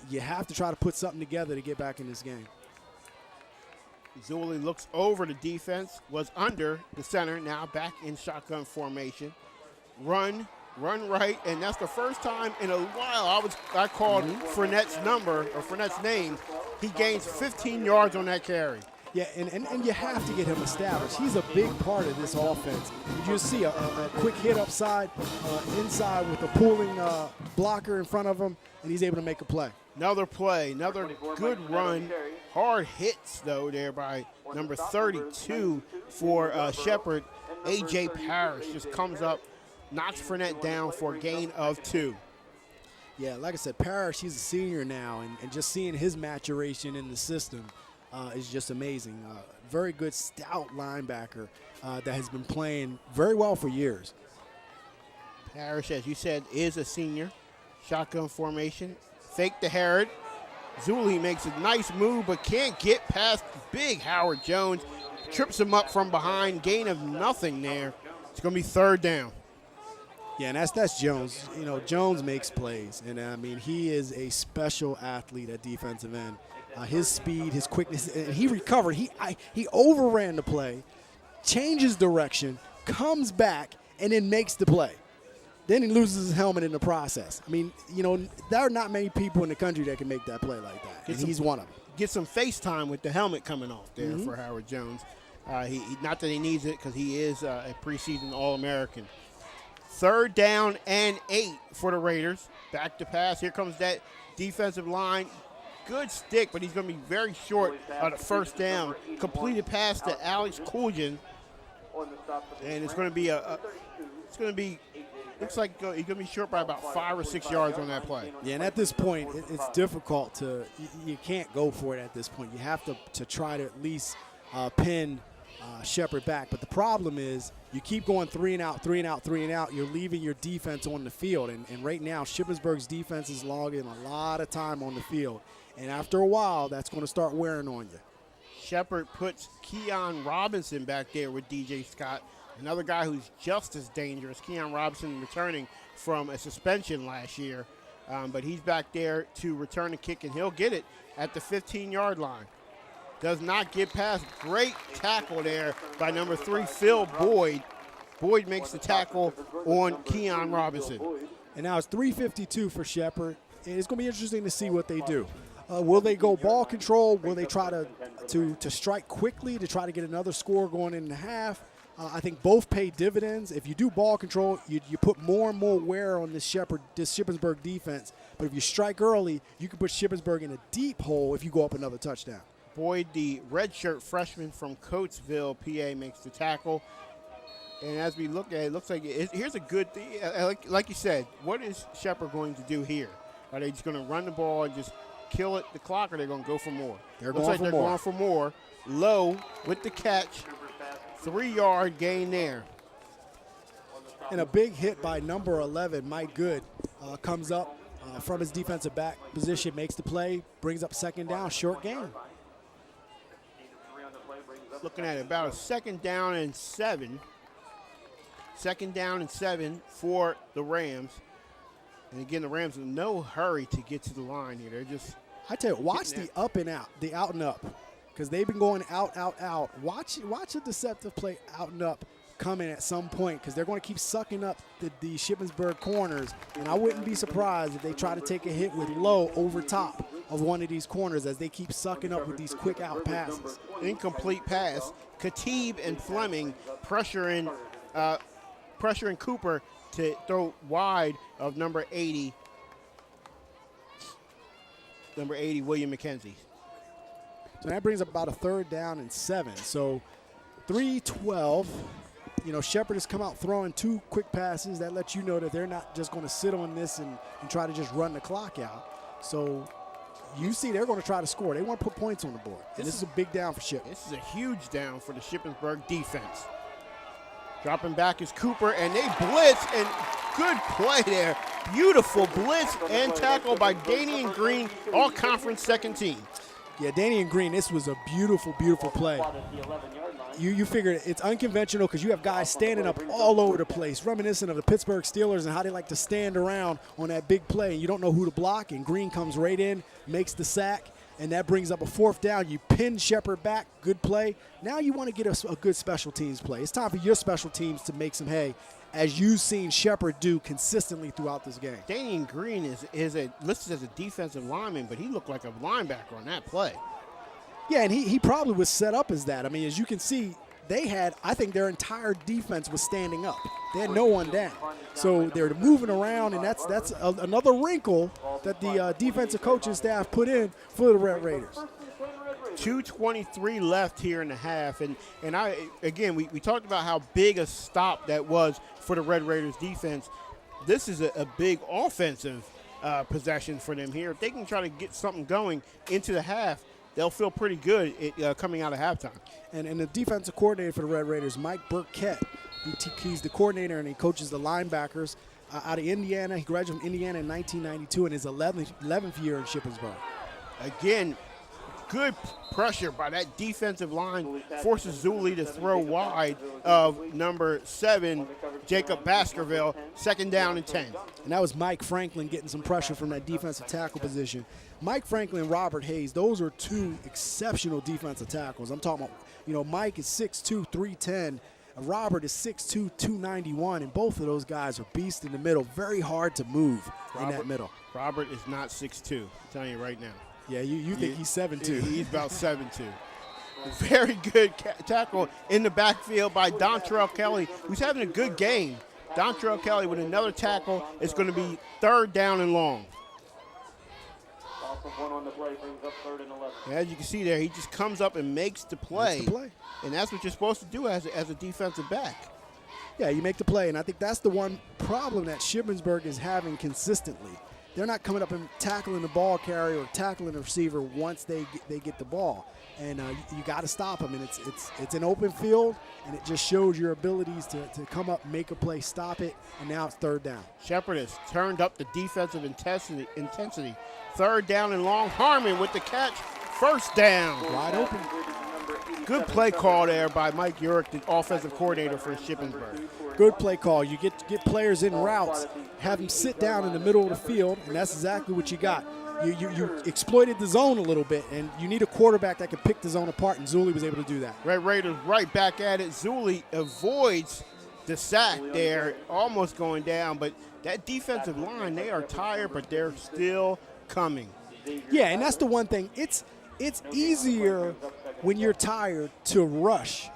you have to try to put something together to get back in this game. Zulli looks over the defense, was under the center, now back in shotgun formation. Run right, and that's the first time in a while I called Fournette's number, or Fournette's name. He gains 15 yards on that carry. Yeah, and you have to get him established. He's a big part of this offense. You see a quick hit upside, inside with a pulling blocker in front of him, and he's able to make a play. Another play, another good run. Hard hits, though, there by number 32 for Shepherd. A.J. Parrish just comes up, knocks Fournette down for a gain of 2. Yeah, like I said, Parrish, he's a senior now, and just seeing his maturation in the system is just amazing. Very good, stout linebacker that has been playing very well for years. Parrish, as you said, is a senior. Shotgun formation. Fake to Herod. Zulli makes a nice move but can't get past big Howard Jones. Trips him up from behind. Gain of nothing there. It's going to be third down. Yeah, and that's Jones. You know, Jones makes plays, and I mean, he is a special athlete at defensive end. His speed, his quickness, and he recovered. He overran the play, changes direction, comes back, and then makes the play. Then he loses his helmet in the process. I mean, you know, there are not many people in the country that can make that play like that, and he's one of them. Get some FaceTime with the helmet coming off there for Howard Jones. Not that he needs it, because he is a preseason All-American. Third down and 8 for the Raiders. Back to pass. Here comes that defensive line. Good stick, but he's going to be very short on the first down. Completed pass to Alex Cooljan. And it's going to be looks like he's going to be short by about 5 or 6 yards on that play. Yeah, and at this point, it's difficult to, you can't go for it at this point. You have to try to at least pin Shepherd back. But the problem is you keep going 3 and out, 3 and out, 3 and out. You're leaving your defense on the field. And right now, Shippensburg's defense is logging a lot of time on the field. And after a while, that's going to start wearing on you. Shepherd puts Keon Robinson back there with DJ Scott, another guy who's just as dangerous. Keon Robinson returning from a suspension last year. But he's back there to return the kick, and he'll get it at the 15-yard line. Does not get past. Great tackle there by number 3, Phil Boyd. Boyd makes the tackle on Keon Robinson. And now it's 3:52 for Shepherd. And it's going to be interesting to see what they do. Will they go ball control? Will they try to strike quickly to try to get another score going in the half? I think both pay dividends. If you do ball control, you put more and more wear on this Shippensburg defense. But if you strike early, you can put Shippensburg in a deep hole if you go up another touchdown. Boyd, the redshirt freshman from Coatesville, PA, makes the tackle. And as we look at it, it looks like here's a good thing. Like you said, what is Shepherd going to do here? Are they just going to run the ball and just kill it, the clock, or are they going to go for more? They're going for more. Low with the catch. 3-yard gain there. And a big hit by number 11, Mike Good, comes up from his defensive back position, makes the play, brings up second down, short gain. Looking at about a 2nd down and 7. 2nd down and 7 for the Rams. And again, the Rams in no hurry to get to the line here. They're just. I tell you, watch the up and out, the out and up, because they've been going out, out, out. Watch a deceptive play out and up coming at some point, because they're going to keep sucking up the Shippensburg corners. And I wouldn't be surprised if they try to take a hit with low over top of one of these corners as they keep sucking up with these quick out passes. Incomplete pass. Khatib and Fleming pressuring Cooper to throw wide of number 80. Number 80, William McKenzie. So that brings up about a 3rd down and 7. So 3-12. You know, Shepherd has come out throwing 2 quick passes. That lets you know that they're not just going to sit on this and try to just run the clock out. So you see they're going to try to score. They want to put points on the board. And this is a big down for Ship. This is a huge down for the Shippensburg defense. Dropping back is Cooper, and they blitz, and good play there. Beautiful blitz and tackle by Danian Green, all-conference 2nd team. Yeah, Danian Green, this was a beautiful, beautiful play. You figure it's unconventional because you have guys standing up all over the place, reminiscent of the Pittsburgh Steelers and how they like to stand around on that big play, and you don't know who to block, and Green comes right in, makes the sack, and that brings up a 4th down. You pin Shepherd back, good play. Now you want to get a good special teams play. It's time for your special teams to make some hay, as you've seen Shepherd do consistently throughout this game. Danian Green is listed as a defensive lineman, but he looked like a linebacker on that play. Yeah, and he probably was set up as that. I mean, as you can see, I think their entire defense was standing up. They had no one down. So they're moving around, and that's another wrinkle that the defensive coaching staff put in for the Red Raiders. 2:23 left here in the half, and we talked about how big a stop that was for the Red Raiders defense. This is a big offensive possession for them here. If they can try to get something going into the half, they'll feel pretty good coming out of halftime. And the defensive coordinator for the Red Raiders, Mike Burkett, he's the coordinator and he coaches the linebackers out of Indiana. He graduated from Indiana in 1992 in his 11th year in Shippensburg. Again, good pressure by that defensive line forces Zuli to throw wide of number 7, Jacob Baskerville, 2nd down and 10. And that was Mike Franklin getting some pressure from that defensive tackle position. Mike Franklin and Robert Hayes, those are 2 exceptional defensive tackles. I'm talking about, Mike is 6'2", 310. Robert is 6'2", 291, and both of those guys are beasts in the middle. Very hard to move in that middle. Robert is not 6'2", I'm telling you right now. Yeah, you think he's 7'2". He's about 7'2". Very good tackle in the backfield by Dontrell Kelly, who's having a good game. Dontrell Kelly with another tackle. It's going to be 3rd down and long. As you can see there, he just comes up and makes the play. And that's what you're supposed to do as a defensive back. Yeah, you make the play, and I think that's the one problem that Shippensburg is having consistently. They're not coming up and tackling the ball carrier or tackling the receiver once they get the ball. And you got to stop them. And it's an open field, and it just shows your abilities to come up, make a play, stop it, and now it's 3rd down. Shepherd has turned up the defensive intensity. 3rd down and long. Harmon with the catch. 1st down. Wide open. Good play call there by Mike Urick, the offensive coordinator for Shippensburg. Good play call. You get players in routes, have them sit down in the middle of the field, and that's exactly what you got. You exploited the zone a little bit, and you need a quarterback that can pick the zone apart, and Zuli was able to do that. Red Raiders right back at it. Zuli avoids the sack there, almost going down, but that defensive line, they are tired, but they're still coming. Yeah, and that's the one thing. It's easier when you're tired to rush.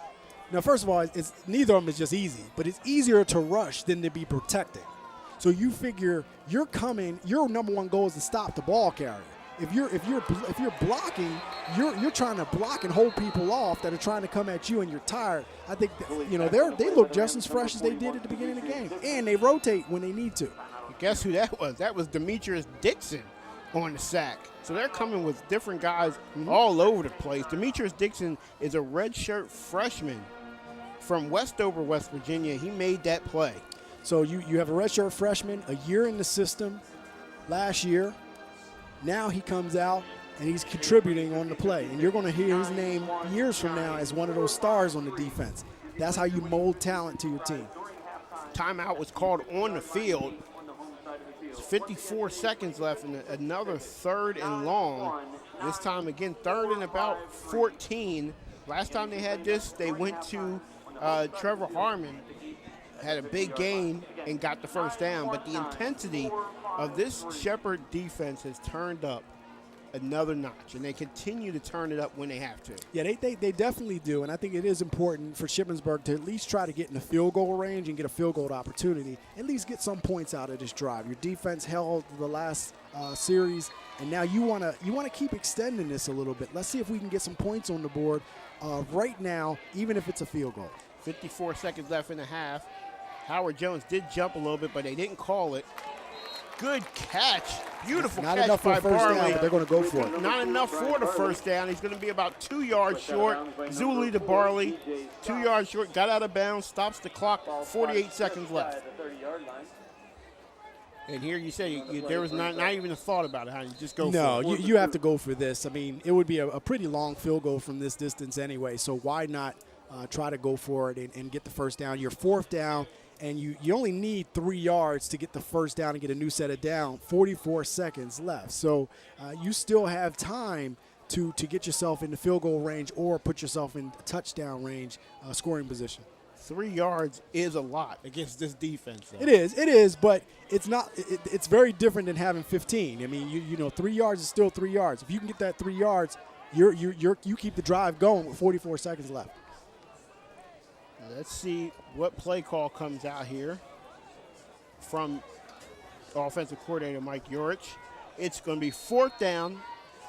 Now, first of all, it's neither of them is just easy, but it's easier to rush than to be protecting. So you figure you're coming. Your number one goal is to stop the ball carrier. If you're blocking, you're trying to block and hold people off that are trying to come at you, and you're tired. I think that, they look just as fresh as they did at the beginning of the game, and they rotate when they need to. Guess who that was? That was Demetrius Dixon on the sack. So they're coming with different guys all over the place. Demetrius Dixon is a redshirt freshman from Westover, West Virginia. He made that play. So you have a redshirt freshman, a year in the system last year. Now he comes out and he's contributing on the play. And you're going to hear his name years from now as one of those stars on the defense. That's how you mold talent to your team. Timeout was called on the field. 54 seconds left and another 3rd and long. This time again, 3rd and about 14. Last time they had this, they went to Trevor Harmon, had a big gain and got the first down. But the intensity of this Shepherd defense has turned up another notch, and they continue to turn it up when they have to. Yeah, they definitely do, and I think it is important for Shippensburg to at least try to get in the field goal range and get a field goal opportunity, at least get some points out of this drive. Your defense held the last series, and now you want to keep extending this a little bit. Let's see if we can get some points on the board right now, even if it's a field goal. 54 seconds left in the half. Howard Jones did jump a little bit, but they didn't call it. Good catch. Beautiful catch by Barley. Not enough for a first down, but they're going to go for it. Not enough for the first down. He's going to be about 2 yards short. Zuli to Barley, 2 yards short, got out of bounds, stops the clock, 48 seconds left. And here you say there was not even a thought about it. How you just go for it. No, you have to go for this. I mean, it would be a pretty long field goal from this distance anyway, so why not try to go for it and get the first down? Your 4th down, and you only need 3 yards to get the first down and get a new set of down. 44 seconds left. So you still have time to get yourself in the field goal range or put yourself in touchdown range, scoring position. 3 yards is a lot against this defense, though. It is, but it's not. It's very different than having 15. I mean, you know, 3 yards is still 3 yards. If you can get that 3 yards, you keep the drive going with 44 seconds left. Let's see what play call comes out here from offensive coordinator Mike Urich. It's going to be 4th down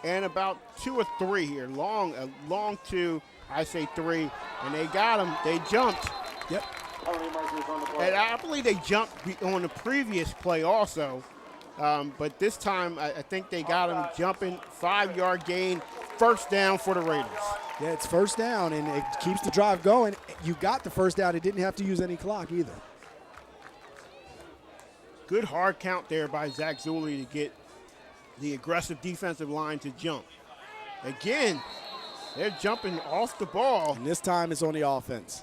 and about 2 or 3 here. A long 2, I say 3, and they got him. They jumped. Yep. And I believe they jumped on the previous play also, but this time I think they got him jumping. 5-yard gain, first down for the Raiders. Yeah, it's first down, and it keeps the drive going. You got the first down. It didn't have to use any clock either. Good hard count there by Zach Zuli to get the aggressive defensive line to jump. Again, they're jumping off the ball. And this time it's on the offense.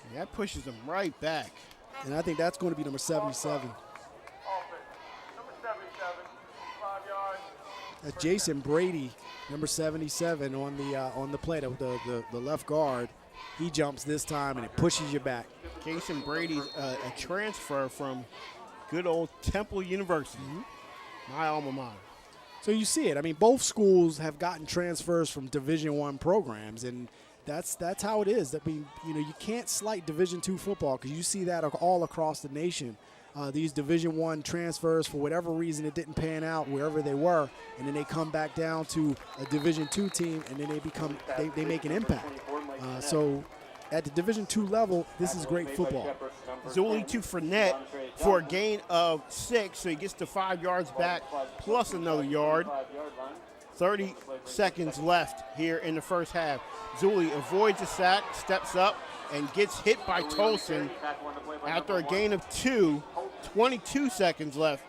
And that pushes them right back. And I think that's going to be number 77. That's Jason Brady, number 77 on the play, the left guard. He jumps this time and it pushes you back. Jason Brady's a transfer from good old Temple University, my alma mater. So you see it. I mean, both schools have gotten transfers from Division I programs, and that's how it is. I mean, you know, you can't slight Division II football because you see that all across the nation. These Division I transfers, for whatever reason, it didn't pan out wherever they were, and then they come back down to a Division II team, and then they make an impact. So at the Division II level, this is great football. Zuli to Fournette for a gain of 6, so he gets the 5 yards back plus another yard. 30 seconds left here in the first half. Zuli avoids a sack, steps up, and gets hit by Tolson after a gain of 2. 22 seconds left.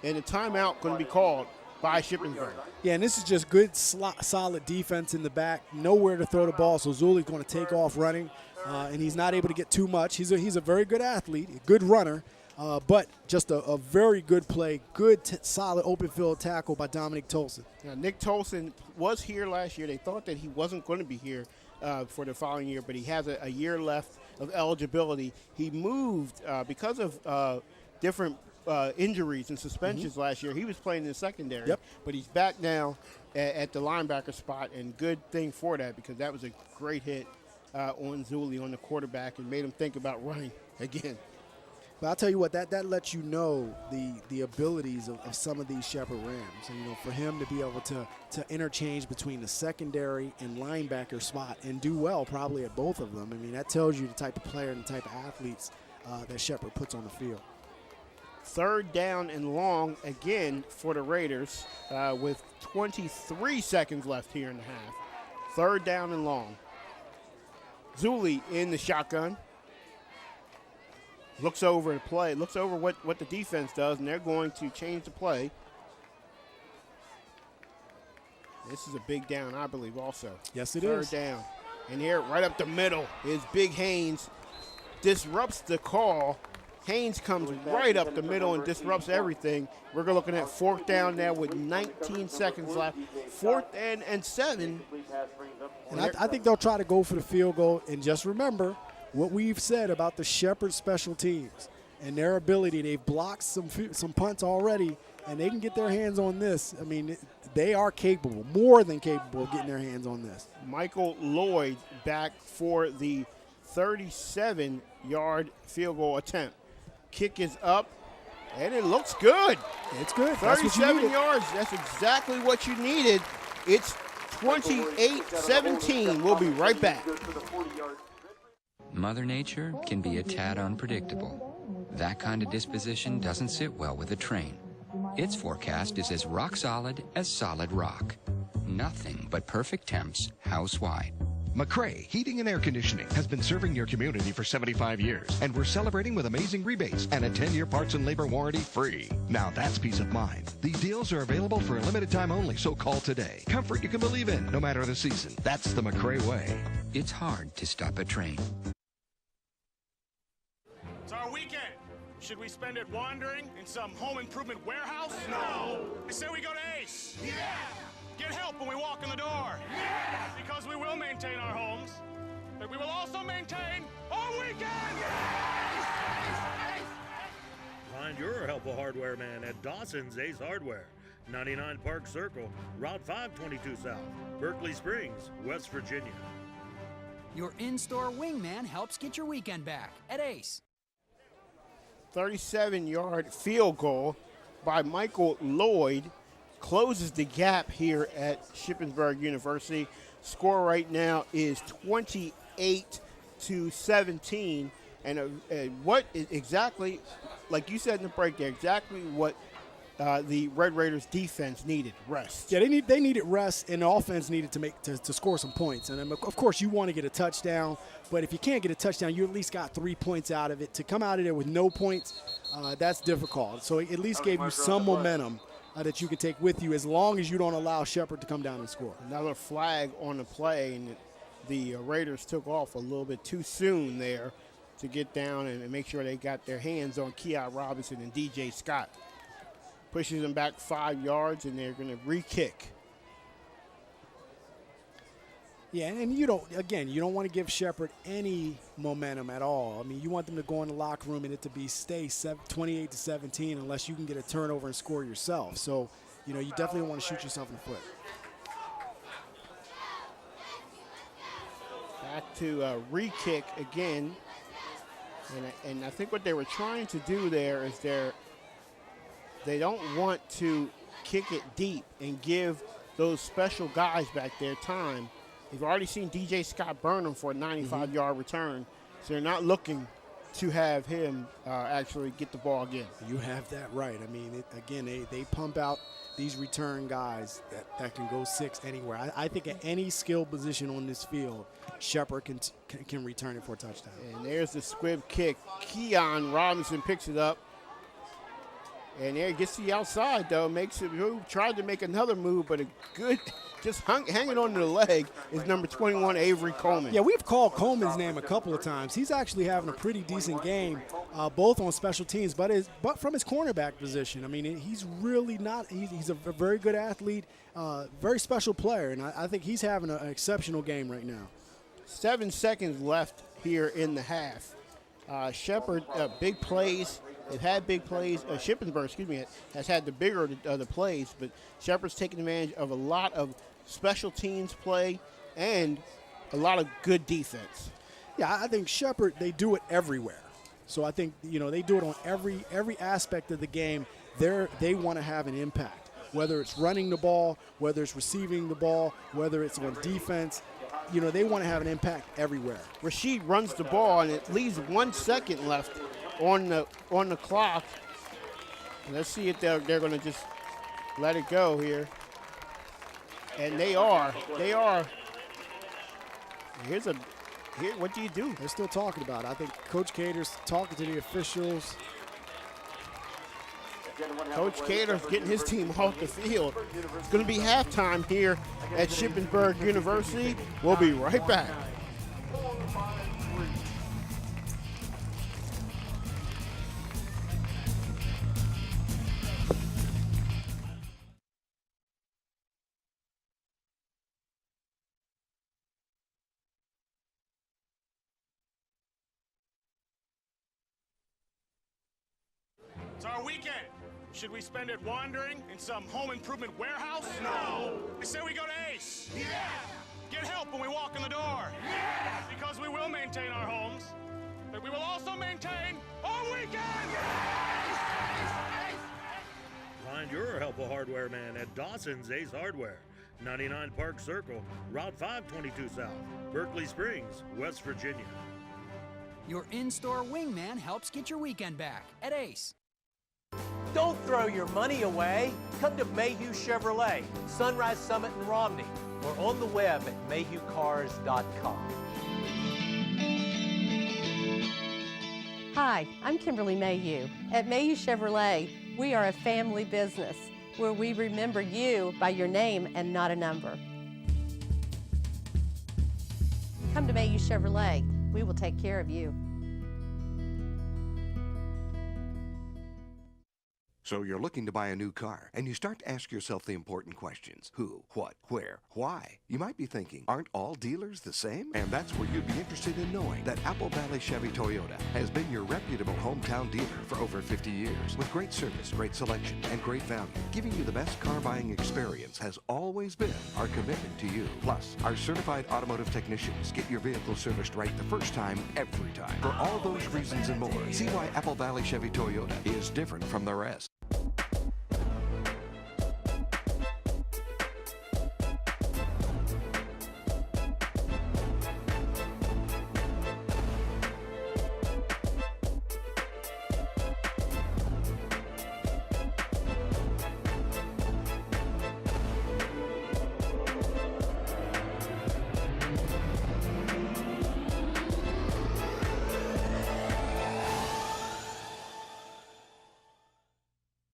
And a timeout going to be called by Shippensburg. Yeah, and this is just good, solid defense in the back. Nowhere to throw the ball, so Zuli's going to take off running, and he's not able to get too much. He's a very good athlete, a good runner, but just a very good play, good, solid open field tackle by Dominic Tolson. Now, Nick Tolson was here last year. They thought that he wasn't going to be here for the following year, but he has a year left of eligibility. He moved because of different injuries and suspensions last year. He was playing in the secondary, Yep. but he's back now at the linebacker spot, and good thing for that because that was a great hit on Zuli on the quarterback and made him think about running again. But I'll tell you what, that lets you know the abilities of some of these Shepherd Rams. And, for him to be able to interchange between the secondary and linebacker spot and do well probably at both of them, I mean, that tells you the type of player and the type of athletes that Shepherd puts on the field. 3rd down and long again for the Raiders with 23 seconds left here in the half. 3rd down and long. Zuli in the shotgun. Looks over the play, looks over what the defense does, and they're going to change the play. This is a big down, I believe, also. Yes, it is. 3rd down. And here, right up the middle, is Big Haynes. Disrupts the call. Haynes comes right up the middle and disrupts everything. We're looking at 4th down now with 19 seconds left. 4th and 7. And I think they'll try to go for the field goal. And just remember what we've said about the Shepherd special teams and their ability. They've blocked some punts already, and they can get their hands on this. I mean, they are capable, more than capable of getting their hands on this. Michael Lloyd back for the 37-yard field goal attempt. Kick is up, and it looks good. It's good. 37 yards. That's exactly what you needed. It's 28-17. We'll be right back. Mother Nature can be a tad unpredictable. That kind of disposition doesn't sit well with a train. Its forecast is as rock solid as solid rock. Nothing but perfect temps house-wide. McCrae Heating and Air Conditioning has been serving your community for 75 years, and we're celebrating with amazing rebates and a 10-year parts and labor warranty free. Now that's peace of mind. These deals are available for a limited time only, so call today. Comfort you can believe in, no matter the season. That's the McCrae way. It's hard to stop a train. It's our weekend. Should we spend it wandering in some home improvement warehouse? No. I say we go to Ace. Yeah. Get help when we walk in the door. Yeah. Because we will maintain our homes, but we will also maintain our weekend. Yeah. Find your helpful hardware man at Dawson's Ace Hardware, 99 Park Circle, Route 522 South, Berkeley Springs, West Virginia. Your in-store wingman helps get your weekend back at Ace. 37-yard field goal by Michael Lloyd closes the gap here at Shippensburg University. Score right now is 28-17. And what is exactly, like you said in the break there, exactly what the Red Raiders defense needed, rest. Yeah, they needed rest, and the offense needed to score some points. And of course, you want to get a touchdown, but if you can't get a touchdown, you at least got 3 points out of it. To come out of there with no points, that's difficult. So it at least gave you some momentum that you can take with you, as long as you don't allow Shepherd to come down and score. Another flag on the play, and the Raiders took off a little bit too soon there to get down and make sure they got their hands on Keon Robinson and DJ Scott. Pushes them back 5 yards, and they're going to re-kick. Yeah, and you don't want to give Shepherd any momentum at all. I mean, you want them to go in the locker room and it to stay 28-17 unless you can get a turnover and score yourself. So, you definitely don't want to shoot yourself in the foot. Back to re-kick again. And I think what they were trying to do there is they don't want to kick it deep and give those special guys back there time. They've already seen DJ Scott burn them for a 95-yard return, so they're not looking to have him actually get the ball again. You have that right. I mean, they pump out these return guys that can go 6 anywhere. I think at any skill position on this field, Shepherd can return it for a touchdown. And there's the squib kick. Keon Robinson picks it up. And there gets to the outside, though. Tried to make another move, but a good, just hanging on to the leg is number 21, Avery Coleman. Yeah, we've called Coleman's name a couple of times. He's actually having a pretty decent game, both on special teams, but from his cornerback position. I mean, he's really not. He's a very good athlete, very special player, and I think he's having an exceptional game right now. 7 seconds left here in the half. Shepherd, big plays They've had big plays. Shippensburg, has had the bigger of the plays, but Shepherd's taken advantage of a lot of special teams play and a lot of good defense. Yeah, I think Shepherd, they do it everywhere. So I think, they do it on every aspect of the game. They want to have an impact, whether it's running the ball, whether it's receiving the ball, whether it's on defense. They want to have an impact everywhere. Rashid runs the ball, and it leaves 1 second left on the clock. And let's see if they're going to just let it go here. And they are. Here, what do you do? They're still talking about it. I think Coach Cater's talking to the officials. Coach Cater's getting his team off the field. It's going to be halftime here at Shippensburg University. We'll be right back. It's our weekend. Should we spend it wandering in some home improvement warehouse? No! I say we go to Ace. Yeah! Get help when we walk in the door. Yeah! Because we will maintain our homes, but we will also maintain our weekend! Find your helpful hardware man at Dawson's Ace Hardware, 99 Park Circle, Route 522 South, Berkeley Springs, West Virginia. Your in-store wingman helps get your weekend back at Ace. Don't throw your money away. Come to Mayhew Chevrolet, Sunrise Summit in Romney, or on the web at mayhewcars.com. Hi, I'm Kimberly Mayhew. At Mayhew Chevrolet, we are a family business where we remember you by your name and not a number. Come to Mayhew Chevrolet. We will take care of you. So you're looking to buy a new car, and you start to ask yourself the important questions. Who, what, where, why? You might be thinking, aren't all dealers the same? And that's where you'd be interested in knowing that Apple Valley Chevy Toyota has been your reputable hometown dealer for over 50 years. With great service, great selection, and great value, giving you the best car buying experience has always been our commitment to you. Plus, our certified automotive technicians get your vehicle serviced right the first time, every time. For all those reasons and more, see why Apple Valley Chevy Toyota is different from the rest.